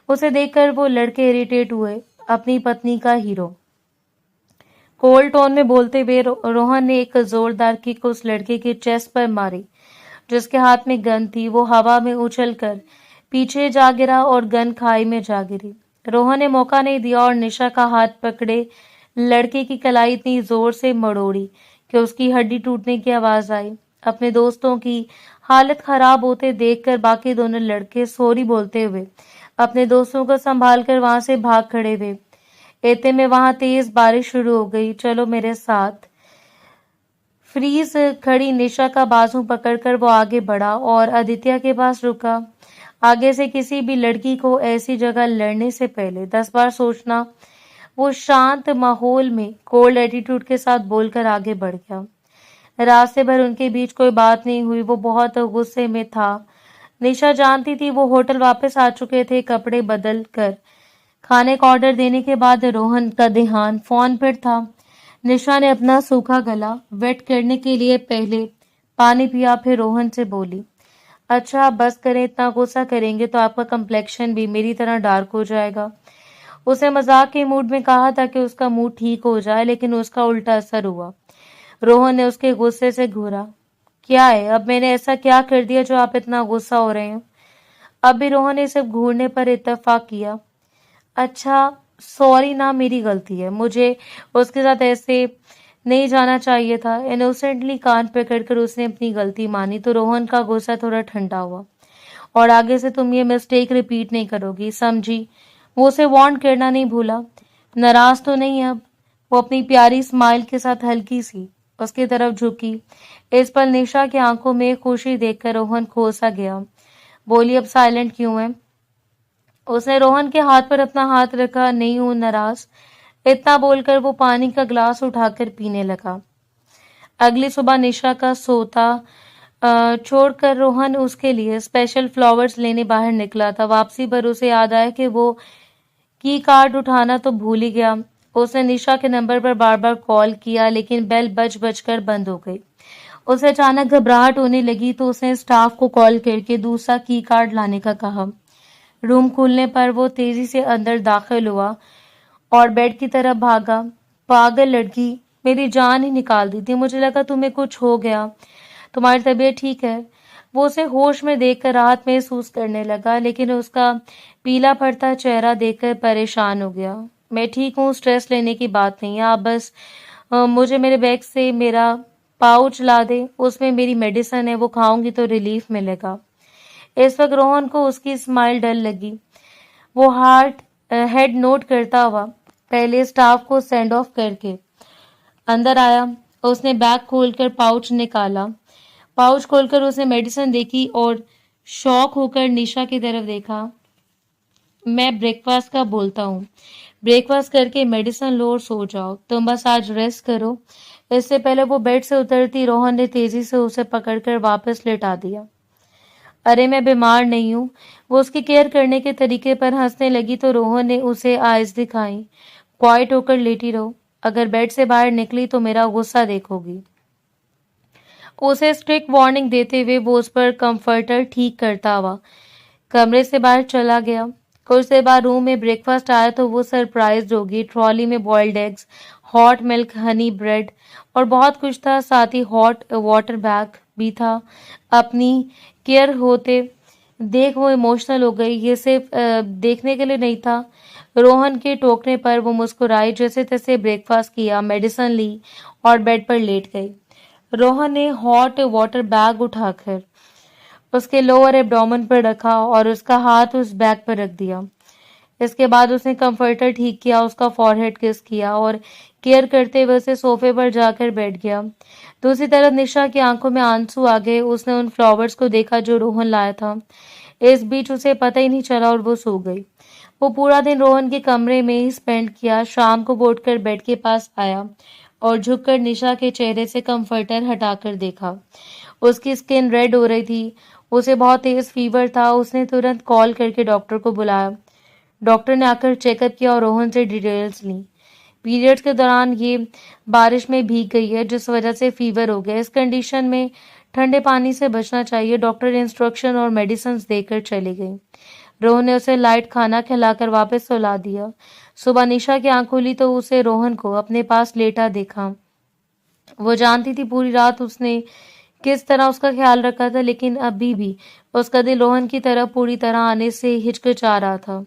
उसे देखकर वो लड़के इरिटेट हुए। अपनी पत्नी का हीरो, कोल्ड टोन में बोलते हुए रोहन ने एक जोरदार किक उस लड़के के चेस्ट पर मारी जिसके हाथ में गन थी। वो हवा में उछलकर पीछे जा गिरा और गन खाई में जा गिरी। रोहन ने मौका नहीं दिया और निशा का हाथ पकड़े लड़के की कलाई इतनी जोर से मड़ोड़ी कि उसकी हड्डी टूटने की आवाज आई। अपने दोस्तों की हालत खराब होते देखकर बाकी दोनों लड़के सॉरी बोलते हुए अपने दोस्तों को संभालकर वहां से भाग खड़े हुए। इतने में वहां तेज बारिश शुरू हो गई। चलो मेरे साथ। फ्रीज खड़ी निशा का बाजू पकड़कर वो आगे बढ़ा और आदित्य के पास रुका। आगे से किसी भी लड़की को ऐसी जगह लड़ने से पहले 10 बार सोचना। वो शांत माहौल में कोल्ड एटीट्यूड के साथ बोलकर आगे बढ़ गया। रास्ते भर उनके बीच कोई बात नहीं हुई। वो बहुत गुस्से में था। निशा जानती थी वो होटल वापस आ चुके थे। कपड़े बदल कर खाने का ऑर्डर देने के बाद रोहन का ध्यान फोन पर था। निशा ने अपना सूखा गला वेट करने के लिए पहले पानी पिया, फिर रोहन से बोली, अच्छा बस करें, इतना गुस्सा करेंगे तो आपका कम्प्लेक्शन भी मेरी तरह डार्क हो जाएगा। उसे मजाक के मूड में कहा था कि उसका मूड ठीक हो जाए, लेकिन उसका उल्टा असर हुआ। रोहन ने उसके गुस्से से घूरा। क्या है, अब मैंने ऐसा क्या कर दिया जो आप इतना गुस्सा हो रहे हैं? अब भी रोहन ने सिर्फ घूरने पर इत्तेफाक किया। अच्छा सॉरी ना, मेरी गलती है। मुझे उसके साथ ऐसे नहीं जाना चाहिए था। इनोसेंटली कान पकड़कर उसने अपनी गलती मानी तो रोहन का गुस्सा थोड़ा ठंडा हुआ। और आगे से तुम ये मिस्टेक रिपीट नहीं करोगी, समझी? वो उसे वार्न करना नहीं भूला। नाराज तो नहीं अब? वो अपनी प्यारी स्माइल के साथ हल्की सी उसकी तरफ झुकी। इस पल निशा की आंखों में खुशी देखकर रोहन खोसा गया। बोली, अब साइलेंट क्यों है? उसने रोहन के हाथ पर अपना हाथ रखा। नहीं हूं नाराज। इतना बोलकर वो पानी का ग्लास उठाकर पीने लगा। अगली सुबह निशा का सोता छोड़कर रोहन उसके लिए स्पेशल फ्लावर्स लेने बाहर निकला था। वापसी पर उसे याद आया कि वो की कार्ड उठाना तो भूल ही गया। उसने निशा के नंबर पर बार बार कॉल किया, लेकिन बेल बज बजकर बंद हो गई। उसे अचानक घबराहट होने लगी तो उसने स्टाफ को कॉल करके दूसरा की कार्ड लाने का कहा। रूम खुलने पर वो तेजी से अंदर दाखिल हुआ और बेड की तरफ भागा। पागल लड़की, मेरी जान ही निकाल दी थी। मुझे लगा तुम्हें कुछ हो गया। तुम्हारी तबीयत ठीक है? वो उसे होश में देखकर राहत महसूस करने लगा, लेकिन उसका पीला पड़ता चेहरा देखकर परेशान हो गया। मैं ठीक हूँ, स्ट्रेस लेने की बात नहीं है। आप बस मुझे मेरे बैग से मेरा पाउच ला दे। उसमें मेरी मेडिसिन है, वो खाऊंगी तो रिलीफ मिलेगा। इस वक्त रोहन को उसकी स्माइल डल लगी। वो हेड नोट करता हुआ पहले स्टाफ को सेंड ऑफ करके अंदर आया। उसने बैग खोलकर पाउच निकाला। पाउच खोलकर उसने मेडिसिन देखी और शॉक होकर निशा की तरफ देखा। मैं ब्रेकफास्ट का बोलता हूँ। ब्रेकफास्ट करके मेडिसिन लो और सो जाओ। तुम बस आज रेस्ट करो। इससे पहले वो बेड से उतरती रोहन ने तेजी से उसे पकड़कर वापस लेटा दिया। अरे मैं बीमार नहीं हूँ। वो उसकी केयर करने के तरीके पर हंसने लगी तो रोहन ने उसे आइज दिखाई। क्वाइट होकर लेटी रहो। अगर बेड से बाहर निकली तो मेरा गुस्सा देखोगी। उसे स्ट्रिक्ट वार्निंग देते हुए वो उस पर कंफर्टर ठीक करता हुआ कमरे से बाहर चला गया। कुछ देर बाद रूम में ब्रेकफास्ट आया तो वो सरप्राइज होगी। ट्रॉली में boiled eggs, hot milk, honey bread और बहुत कुछ था। साथ ही हॉट वाटर बैग भी था। अपनी केयर होते देख वो इमोशनल हो गई। ये सिर्फ देखने के लिए नहीं था। रोहन के टोकने पर वो मुस्कुराई। जैसे तैसे ब्रेकफास्ट किया, मेडिसिन ली और बेड पर लेट गई। रोहन ने हॉट वाटर बैग उठाकर उसके लोअर एब्डोमेन पर रखा और उसका हाथ उस बैग पर रख दिया। इसके बाद उसने कंफर्टर ठीक किया, उसका फॉरहेड किस किया और केयर करते हुए उसे सोफे पर जाकर बैठ गया। दूसरी तरफ निशा की आंखों में आंसू आ गए। उसने उन फ्लावर्स को देखा जो रोहन लाया था। इस बीच उसे पता ही नहीं चला और वो सो गई। वो पूरा दिन रोहन के कमरे में ही स्पेंड किया। शाम को वो उठकर बेड के पास आया और झुककर निशा के चेहरे से कंफर्टर हटाकर देखा। उसकी स्किन रेड हो रही थी। उसे बहुत तेज फीवर था। उसने तुरंत कॉल करके डॉक्टर को बुलाया। डॉक्टर ने आकर चेकअप किया और रोहन से डिटेल्स ली। पीरियड्स के दौरान ये बारिश में भीग गई है जिस वजह से फीवर हो गया। इस कंडीशन में ठंडे पानी से बचना चाहिए। डॉक्टर ने इंस्ट्रक्शन और मेडिसिन देकर चली गई। रोहन ने उसे लाइट खाना खिलाकर वापस सुला दिया। सुबह निशा की आंख खुली तो उसे रोहन को अपने पास लेटा देखा। वो जानती थी पूरी रात उसने किस तरह उसका ख्याल रखा था, लेकिन अभी भी उसका दिल रोहन की तरफ पूरी तरह आने से हिचकिचा रहा था।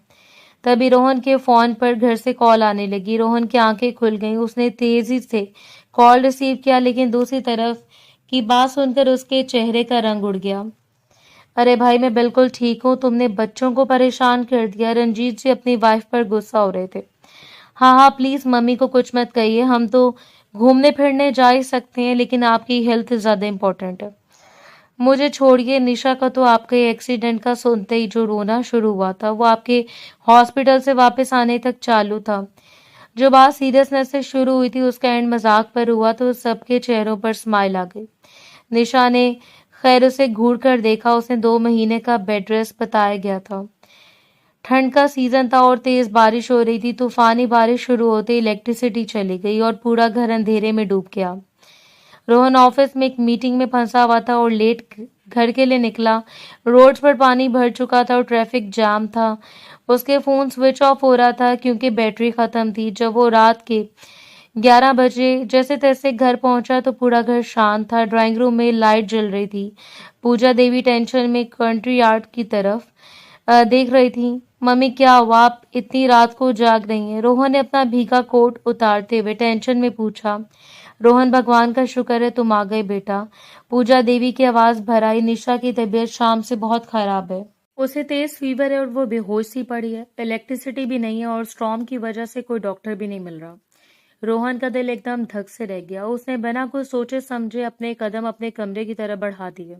तभी रोहन के फोन पर घर से कॉल आने लगी। रोहन की आंखें खुल गईं। उसने तेजी से कॉल रिसीव किया, लेकिन दूसरी तरफ की बात सुनकर उसके चेहरे का रंग उड़ गया। अरे भाई, मैं बिल्कुल ठीक हूँ। तुमने बच्चों को परेशान कर दिया। रंजीत जी अपनी वाइफ पर गुस्सा हो रहे थे। हाँ हाँ, प्लीज मम्मी को कुछ मत कहिए। हम तो घूमने फिरने जा ही सकते हैं, लेकिन आपकी हेल्थ ज्यादा इम्पोर्टेंट है। मुझे छोड़िए। निशा का तो आपके एक्सीडेंट का सुनते ही जो रोना शुरू हुआ था वो आपके हॉस्पिटल से वापस आने तक चालू था। जो बात सीरियसनेस से शुरू हुई थी उसका एंड मजाक पर हुआ तो सबके चेहरों पर स्माइल आ गई। निशा ने खैर उसे घूर कर देखा। उसे 2 महीने का बेड रेस्ट बताया गया था। ठंड का सीजन था और तेज बारिश हो रही थी। तूफानी बारिश शुरू होते ही इलेक्ट्रिसिटी चली गई और पूरा घर अंधेरे में डूब गया। रोहन ऑफिस में एक मीटिंग में फंसा हुआ था और लेट घर के लिए निकला। रोड्स पर पानी भर चुका था और ट्रैफिक जाम था। उसके फोन स्विच ऑफ हो रहा था क्योंकि बैटरी खत्म थी। जब वो रात के 11 बजे जैसे तैसे घर पहुंचा तो पूरा घर शांत था। ड्राइंग रूम में लाइट जल रही थी। पूजा देवी टेंशन में कंट्री आर्ट की तरफ देख रही थी। मम्मी, क्या हुआ? आप इतनी रात को जाग रही हैं? रोहन ने अपना भीगा कोट उतारते हुए टेंशन में पूछा। रोहन, भगवान का शुक्र है तुम आ गए बेटा। पूजा देवी की आवाज भर आई। निशा की तबीयत शाम से बहुत खराब है। उसे तेज फीवर है और वो बेहोश सी पड़ी है। इलेक्ट्रिसिटी भी नहीं है और स्टॉर्म की वजह से कोई डॉक्टर भी नहीं मिल रहा। रोहन का दिल एकदम धक से रह गया। उसने बिना कुछ सोचे समझे अपने कदम अपने कमरे की तरफ बढ़ा दिए।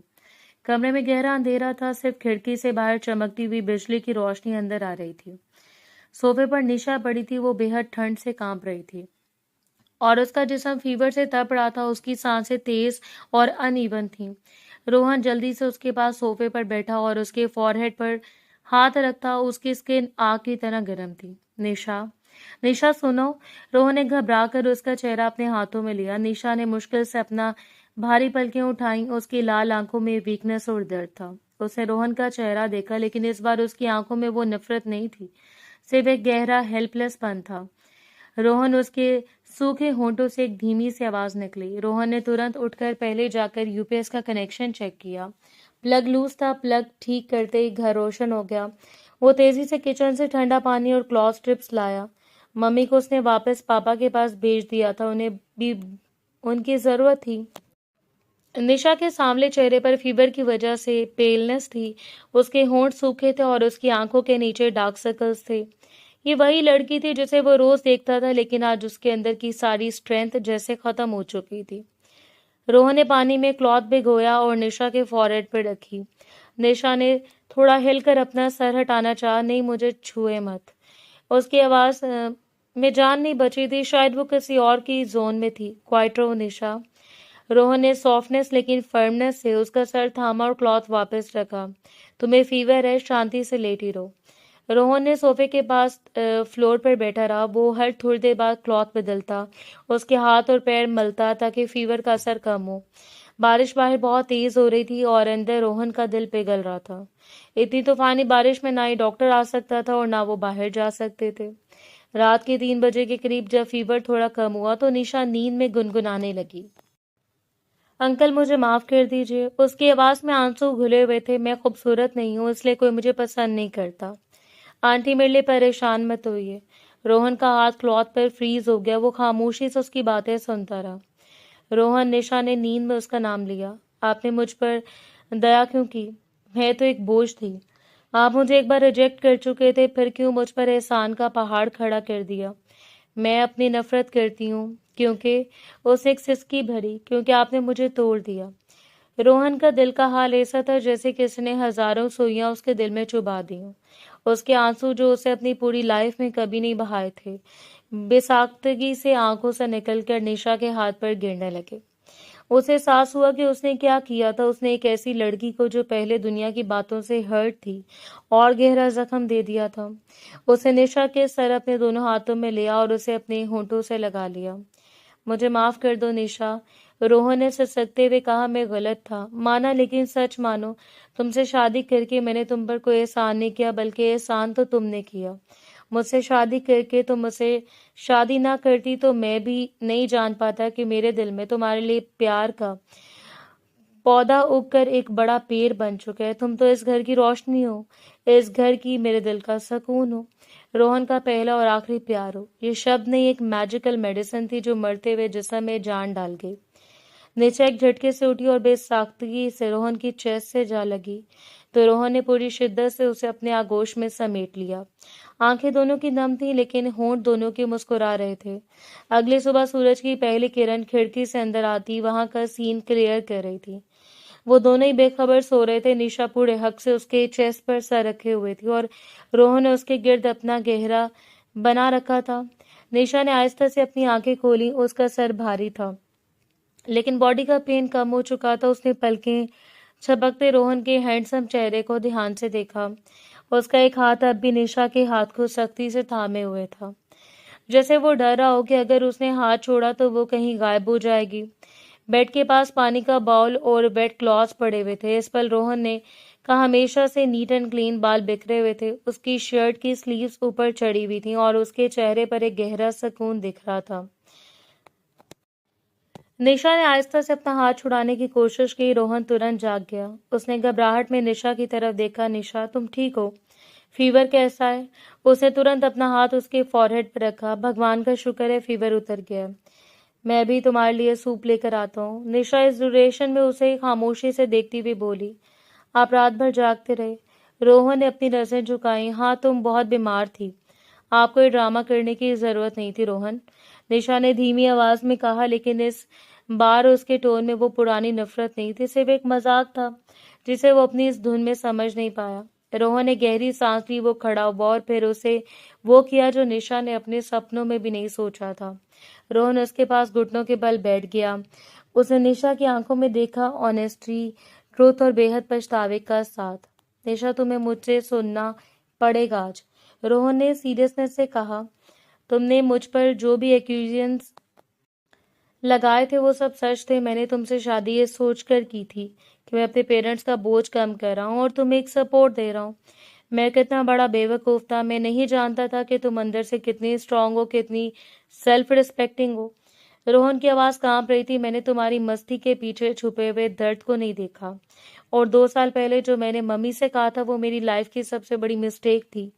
कमरे में गहरा अंधेरा था। सिर्फ खिड़की से बाहर चमकती हुई बिजली की रोशनी अंदर आ रही थी। सोफे पर निशा पड़ी थी। वो बेहद ठंड से कांप रही थी और उसका जिस्म फीवर से तप रहा था। उसकी सांसें तेज और अनइवन थीं। रोहन जल्दी से उसके पास सोफे पर बैठा और उसके फॉरहेड पर हाथ रखा। उसकी स्किन आग की तरह गर्म थी। निशा, निशा सुनो। रोहन ने घबरा कर उसका चेहरा अपने हाथों में लिया। निशा ने मुश्किल से अपना भारी पलकें उठाई। उसकी लाल आंखों में वीकनेस और दर्द था। उसने रोहन का चेहरा देखा, लेकिन इस बार उसकी आंखों में वो नफरत नहीं थी, सिर्फ एक गहरा हेल्पलेसपन था। रोहन, उसके सूखे होंठों से एक धीमी सी आवाज निकली। रोहन ने तुरंत उठकर पहले जाकर यूपीएस का कनेक्शन चेक किया। प्लग लूज था। प्लग ठीक करते ही घर रोशन हो गया। वो तेजी से किचन से ठंडा पानी और क्लॉथ स्ट्रिप्स लाया। मम्मी को उसने वापस पापा के पास भेज दिया था। उन्हें भी उनकी जरूरत थी। निशा के सांवले चेहरे पर फीवर की वजह से पेलनेस थी। उसके होंठ सूखे थे और उसकी आंखों के नीचे डार्क सर्कल्स थे। ये वही लड़की थी जिसे वो रोज देखता था, लेकिन आज उसके अंदर की सारी स्ट्रेंथ जैसे खत्म हो चुकी थी। रोहन ने पानी में क्लॉथ भिगोया और निशा के फॉरहेड पर रखी। निशा ने थोड़ा हिलकर अपना सर हटाना चाहा। नहीं, मुझे छुए मत। उसकी आवाज में जान नहीं बची थी। शायद वो किसी और की जोन में थी। क्वाइट रहो निशा। रोहन ने सॉफ्टनेस लेकिन फर्मनेस से उसका सर थामा और क्लॉथ वापस रखा। तुम्हें फीवर है, शांति से लेटी रहो। रोहन ने सोफे के पास फ्लोर पर बैठा रहा। वो हर थोड़ी देर बाद क्लॉथ बदलता, उसके हाथ और पैर मलता ताकि फीवर का असर कम हो। बारिश बाहर बहुत तेज हो रही थी और अंदर रोहन का दिल पिघल रहा था। इतनी तूफानी बारिश में ना ही डॉक्टर आ सकता था और ना वो बाहर जा सकते थे। रात के 3 बजे के करीब जब फीवर थोड़ा कम हुआ तो निशा नींद में गुनगुनाने लगी। अंकल, मुझे माफ कर दीजिए। उसकी आवाज में आंसू घुले हुए थे। मैं खूबसूरत नहीं हूँ, इसलिए कोई मुझे पसंद नहीं करता। आंटी, मेरे लिए परेशान मत होइए। रोहन का हाथ क्लॉथ पर फ्रीज हो गया। वो खामोशी से उसकी बातें सुनता रहा। रोहन, निशा ने नींद में उसका नाम लिया। आपने मुझ पर दया क्यों की? मैं तो एक बोझ थी। आप मुझे एक बार रिजेक्ट कर चुके थे, फिर क्यों मुझ पर एहसान का पहाड़ खड़ा कर दिया? मैं अपनी नफरत करती हूँ क्योंकि उस एक सिसकी भरी, क्योंकि आपने मुझे तोड़ दिया। रोहन का दिल का हाल ऐसा था जैसे किसी ने हजारों सुइयां उसके दिल में चुभा दी हों। उसके आंसू जो उसे अपनी पूरी लाइफ में कभी नहीं बहाए थे, बेसाख्तगी से आंखों से निकलकर निशा के हाथ पर गिरने लगे। उसे एहसास हुआ कि उसने क्या किया था। उसने एक ऐसी लड़की को जो पहले दुनिया की बातों से हर्ट थी और गहरा जख्म दे दिया था। उसे निशा के सर अपने दोनों हाथों में लिया और उसे अपने होंठों से लगा लिया। मुझे माफ कर दो निशा, रोहन ने ससकते हुए कहा। मैं गलत था, माना, लेकिन सच मानो, तुमसे शादी करके मैंने तुम पर कोई एहसान नहीं किया, बल्कि एहसान तो तुमने किया। मुझसे शादी करके तुम मुझसे शादी ना करती तो मैं भी नहीं जान पाता कि मेरे दिल में तुम्हारे लिए प्यार का पौधा उगकर एक बड़ा पेड़ बन चुका है। तुम तो इस घर की रोशनी हो, इस घर की मेरे दिल का सुकून हो, रोहन का पहला और आखिरी प्यार हो। ये शब्द नहीं, एक मैजिकल मेडिसिन थी जो मरते हुए जिस्म में जान डाल गई। नीचे एक झटके से उठी और बेसाख्तगी से रोहन की चेस्ट से जा लगी, तो रोहन ने पूरी शिद्दत से उसे अपने आगोश में समेट लिया। आंखें दोनों की नम थीं, लेकिन होंठ दोनों के मुस्कुरा रहे थे। अगली सुबह सूरज की पहली किरण खिड़की से अंदर आती वहां का सीन क्लियर कर रही थी। वो दोनों ही बेखबर सो रहे थे। निशा पूरे हक से उसके चेस्ट पर सर रखे हुए थी और रोहन ने उसके गिर्द अपना गहरा बना रखा था। निशा ने आहिस्ता से अपनी आंखें खोली। उसका सर भारी था, लेकिन बॉडी का पेन कम हो चुका था। उसने पलकें झपकते रोहन के हैंडसम चेहरे को ध्यान से देखा। उसका एक हाथ अब भी निशा के हाथ को सख्ती से थामे हुए था, जैसे वो डर रहा हो कि अगर उसने हाथ छोड़ा तो वो कहीं गायब हो जाएगी। बेड के पास पानी का बाउल और बेड क्लॉथ्स पड़े हुए थे। इस पल रोहन ने कहा, हमेशा से नीट एंड क्लीन बाल बिखरे हुए थे। उसकी शर्ट की स्लीव्स ऊपर चढ़ी हुई थी और उसके चेहरे पर एक गहरा सुकून दिख रहा था। निशा ने आहिस्ता से अपना हाथ छुड़ाने की कोशिश की। रोहन तुरंत जाग गया। उसने घबराहट में निशा की तरफ देखा। निशा, तुम ठीक हो? फीवर कैसा है? उसने तुरंत अपना हाथ उसके फॉरहेड पर रखा। भगवान का शुक्र है, फीवर उतर गया। मैं भी तुम्हारे लिए सूप लेकर आता हूँ। निशा इस ड्यूरेशन में उसे खामोशी से देखती हुई बोली। आप रात भर जागते रहे? रोहन ने अपनी नजरें झुकाई। हाँ, तुम बहुत बीमार थी। आपको ये ड्रामा करने की जरूरत नहीं थी रोहन, निशा ने धीमी आवाज में कहा, लेकिन इस बार उसके टोन में वो पुरानी नफरत नहीं थी, सिर्फ एक मजाक था जिसे वो अपनी इस धुन में समझ नहीं पाया। रोहन ने गहरी सांस ली। वो खड़ा हुआ और फिर उसे वो किया जो निशा ने अपने सपनों में भी नहीं सोचा था। रोहन उसके पास घुटनों के बल बैठ गया। उसने निशा की आंखों में देखा, ऑनेस्टी, ट्रूथ और बेहद पछतावे का साथ। निशा, तुम्हें मुझसे सुनना पड़ेगा आज, रोहन ने सीरियसनेस से कहा। तुमने मुझ पर जो भी एक्यूजेशंस लगाए थे वो सब सच थे। मैंने तुमसे शादी ये सोचकर की थी कि मैं अपने पेरेंट्स का बोझ कम कर रहा हूँ और तुम्हें एक सपोर्ट दे रहा हूँ। मैं कितना बड़ा बेवकूफ था। मैं नहीं जानता था कि तुम अंदर से कितनी स्ट्रांग हो, कितनी सेल्फ रिस्पेक्टिंग हो। रोहन की आवाज कांप रही थी। मैंने तुम्हारी मस्ती के पीछे छुपे हुए दर्द को नहीं देखा, और 2 साल पहले जो मैंने मम्मी से कहा था वो मेरी लाइफ की सबसे बड़ी मिस्टेक थी।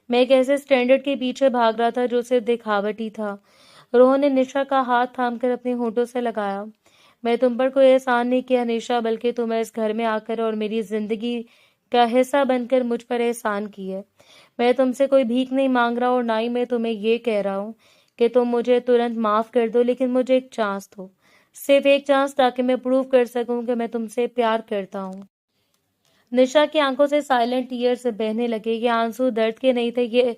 मैं एक ऐसे स्टैंडर्ड के पीछे भाग रहा था जो सिर्फ दिखावटी था। रोहन ने निशा का हाथ थामकर अपने होठों से लगाया। मैं तुम पर कोई एहसान नहीं किया निशा, बल्कि तुम्हें इस घर में आकर और मेरी जिंदगी का हिस्सा बनकर मुझ पर एहसान की है। मैं तुमसे कोई भीख नहीं मांग रहा और ना ही मैं तुम्हें ये कह रहा हूँ कि तुम मुझे तुरंत माफ कर दो, लेकिन मुझे एक चांस दो, सिर्फ एक चांस, ताकि मैं प्रूव कर सकूं कि मैं तुमसे प्यार करता हूँ। निशा की आंखों से साइलेंट टीयर्स बहने लगे। ये आंसू दर्द के नहीं थे, ये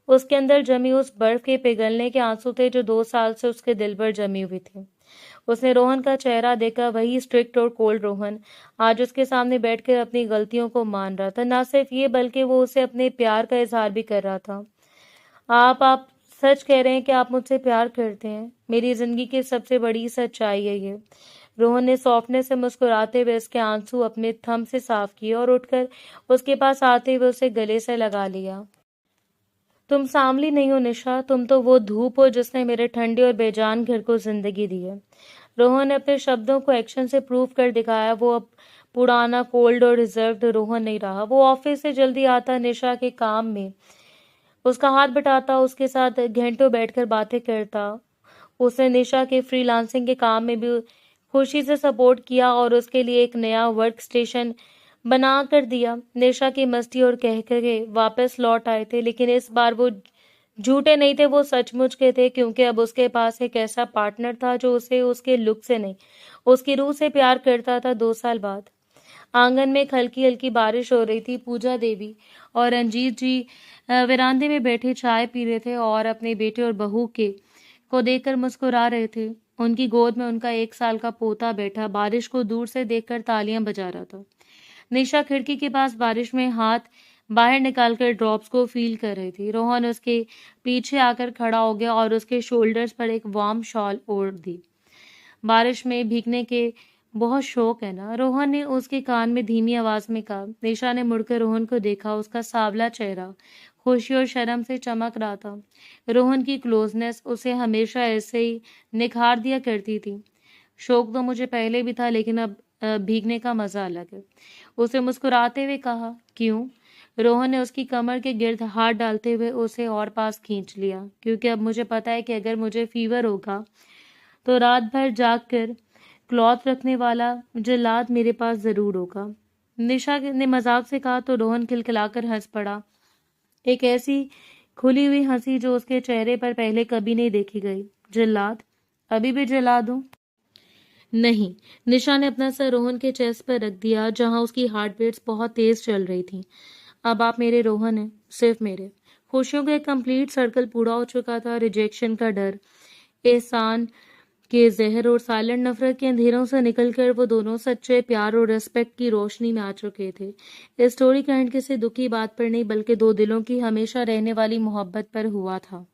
उसके अंदर जमी उस बर्फ के पिघलने के आंसू थे जो 2 साल से उसके दिल पर जमी हुई थी। उसने रोहन का चेहरा देखा, वही स्ट्रिक्ट और कोल्ड रोहन आज उसके सामने बैठकर अपनी गलतियों को मान रहा था। न सिर्फ ये, बल्कि वो उसे अपने प्यार का इजहार भी कर रहा था। आप सच कह रहे हैं कि आप मुझसे प्यार करते हैं? मेरी जिंदगी की सबसे बड़ी सच्चाई है ये। रोहन ने सॉफ्टनेस से मुस्कुराते हुए उसके आंसू अपने थंब से साफ किए और उठकर उसके पास आते हुए उसे गले से लगा लिया। तुम सांवली नहीं हो निशा, तुम तो वो धूप हो जिसने मेरे ठंडे और बेजान घर को जिंदगी दी है। रोहन ने अपने शब्दों को एक्शन से प्रूव कर दिखाया। वो अब पुराना कोल्ड और रिजर्व्ड रोहन नहीं रहा। वो ऑफिस से जल्दी आता, निशा के काम में उसका हाथ बटाता, उसके साथ घंटों बैठकर बातें करता। उसने निशा के फ्रीलांसिंग के काम में भी खुशी से सपोर्ट किया और उसके लिए एक नया वर्क स्टेशन बना कर दिया। निशा की मस्ती और कह के वापस लौट आए थे, लेकिन इस बार वो झूठे नहीं थे, वो सचमुच के थे, क्योंकि अब उसके पास एक ऐसा पार्टनर था जो उसे उसके लुक से नहीं, उसकी रूह से प्यार करता था। 2 साल बाद आंगन में हल्की हल्की बारिश हो रही थी। पूजा देवी और रंजीत जी वेरांडे में बैठे चाय पी रहे थे और अपने बेटे और बहू के को देखकर मुस्कुरा रहे थे। उनकी गोद में उनका 1 साल का पोता बैठा बारिश को दूर से देखकर तालियां बजा रहा था। निशा खिड़की के पास बारिश में हाथ बाहर निकालकर ड्रॉप्स को फील कर रही थी। रोहन उसके पीछे आकर खड़ा हो गया और उसके शोल्डर्स पर एक वार्म शॉल ओढ़ दी। बारिश में भीगने के बहुत शौक है ना? रोहन ने उसके कान में धीमी आवाज में कहा। निशा ने मुड़कर रोहन को देखा। उसका सांवला चेहरा खुशी और शर्म से चमक रहा था। रोहन की क्लोजनेस उसे हमेशा ऐसे ही निखार दिया करती थी। शौक तो मुझे पहले भी था, लेकिन अब भीगने का मजा अलग है, उसे मुस्कुराते हुए कहा। क्यों? रोहन ने उसकी कमर के गिर्द हाथ डालते हुए उसे और पास खींच लिया। क्योंकि अब मुझे पता है कि अगर मुझे फीवर होगा तो रात भर जागकर क्लॉथ रखने वाला जल्लाद मेरे पास जरूर होगा। निशा ने मजाक से कहा तो रोहन खिलखिलाकर हंस पड़ा। एक ऐसी खुली हुई हंसी जो उसके चेहरे पर पहले कभी नहीं देखी गई। जल्लाद? अभी भी जल्लाद हूं? नहीं। निशा ने अपना सर रोहन के चेस्ट पर रख दिया, जहां उसकी हार्ट बीट्स बहुत तेज चल रही थी। अब आप मेरे रोहन हैं, सिर्फ मेरे। खुशियों का एक कंप्लीट सर्कल पूरा हो चुका था। रिजेक्शन का डर, एहसान के जहर और साइलेंट नफरत के अंधेरों से निकलकर वो दोनों सच्चे प्यार और रेस्पेक्ट की रोशनी में आ चुके थे। इस स्टोरी का एंड किसी दुखी बात पर नहीं, बल्कि दो दिलों की हमेशा रहने वाली मोहब्बत पर हुआ था।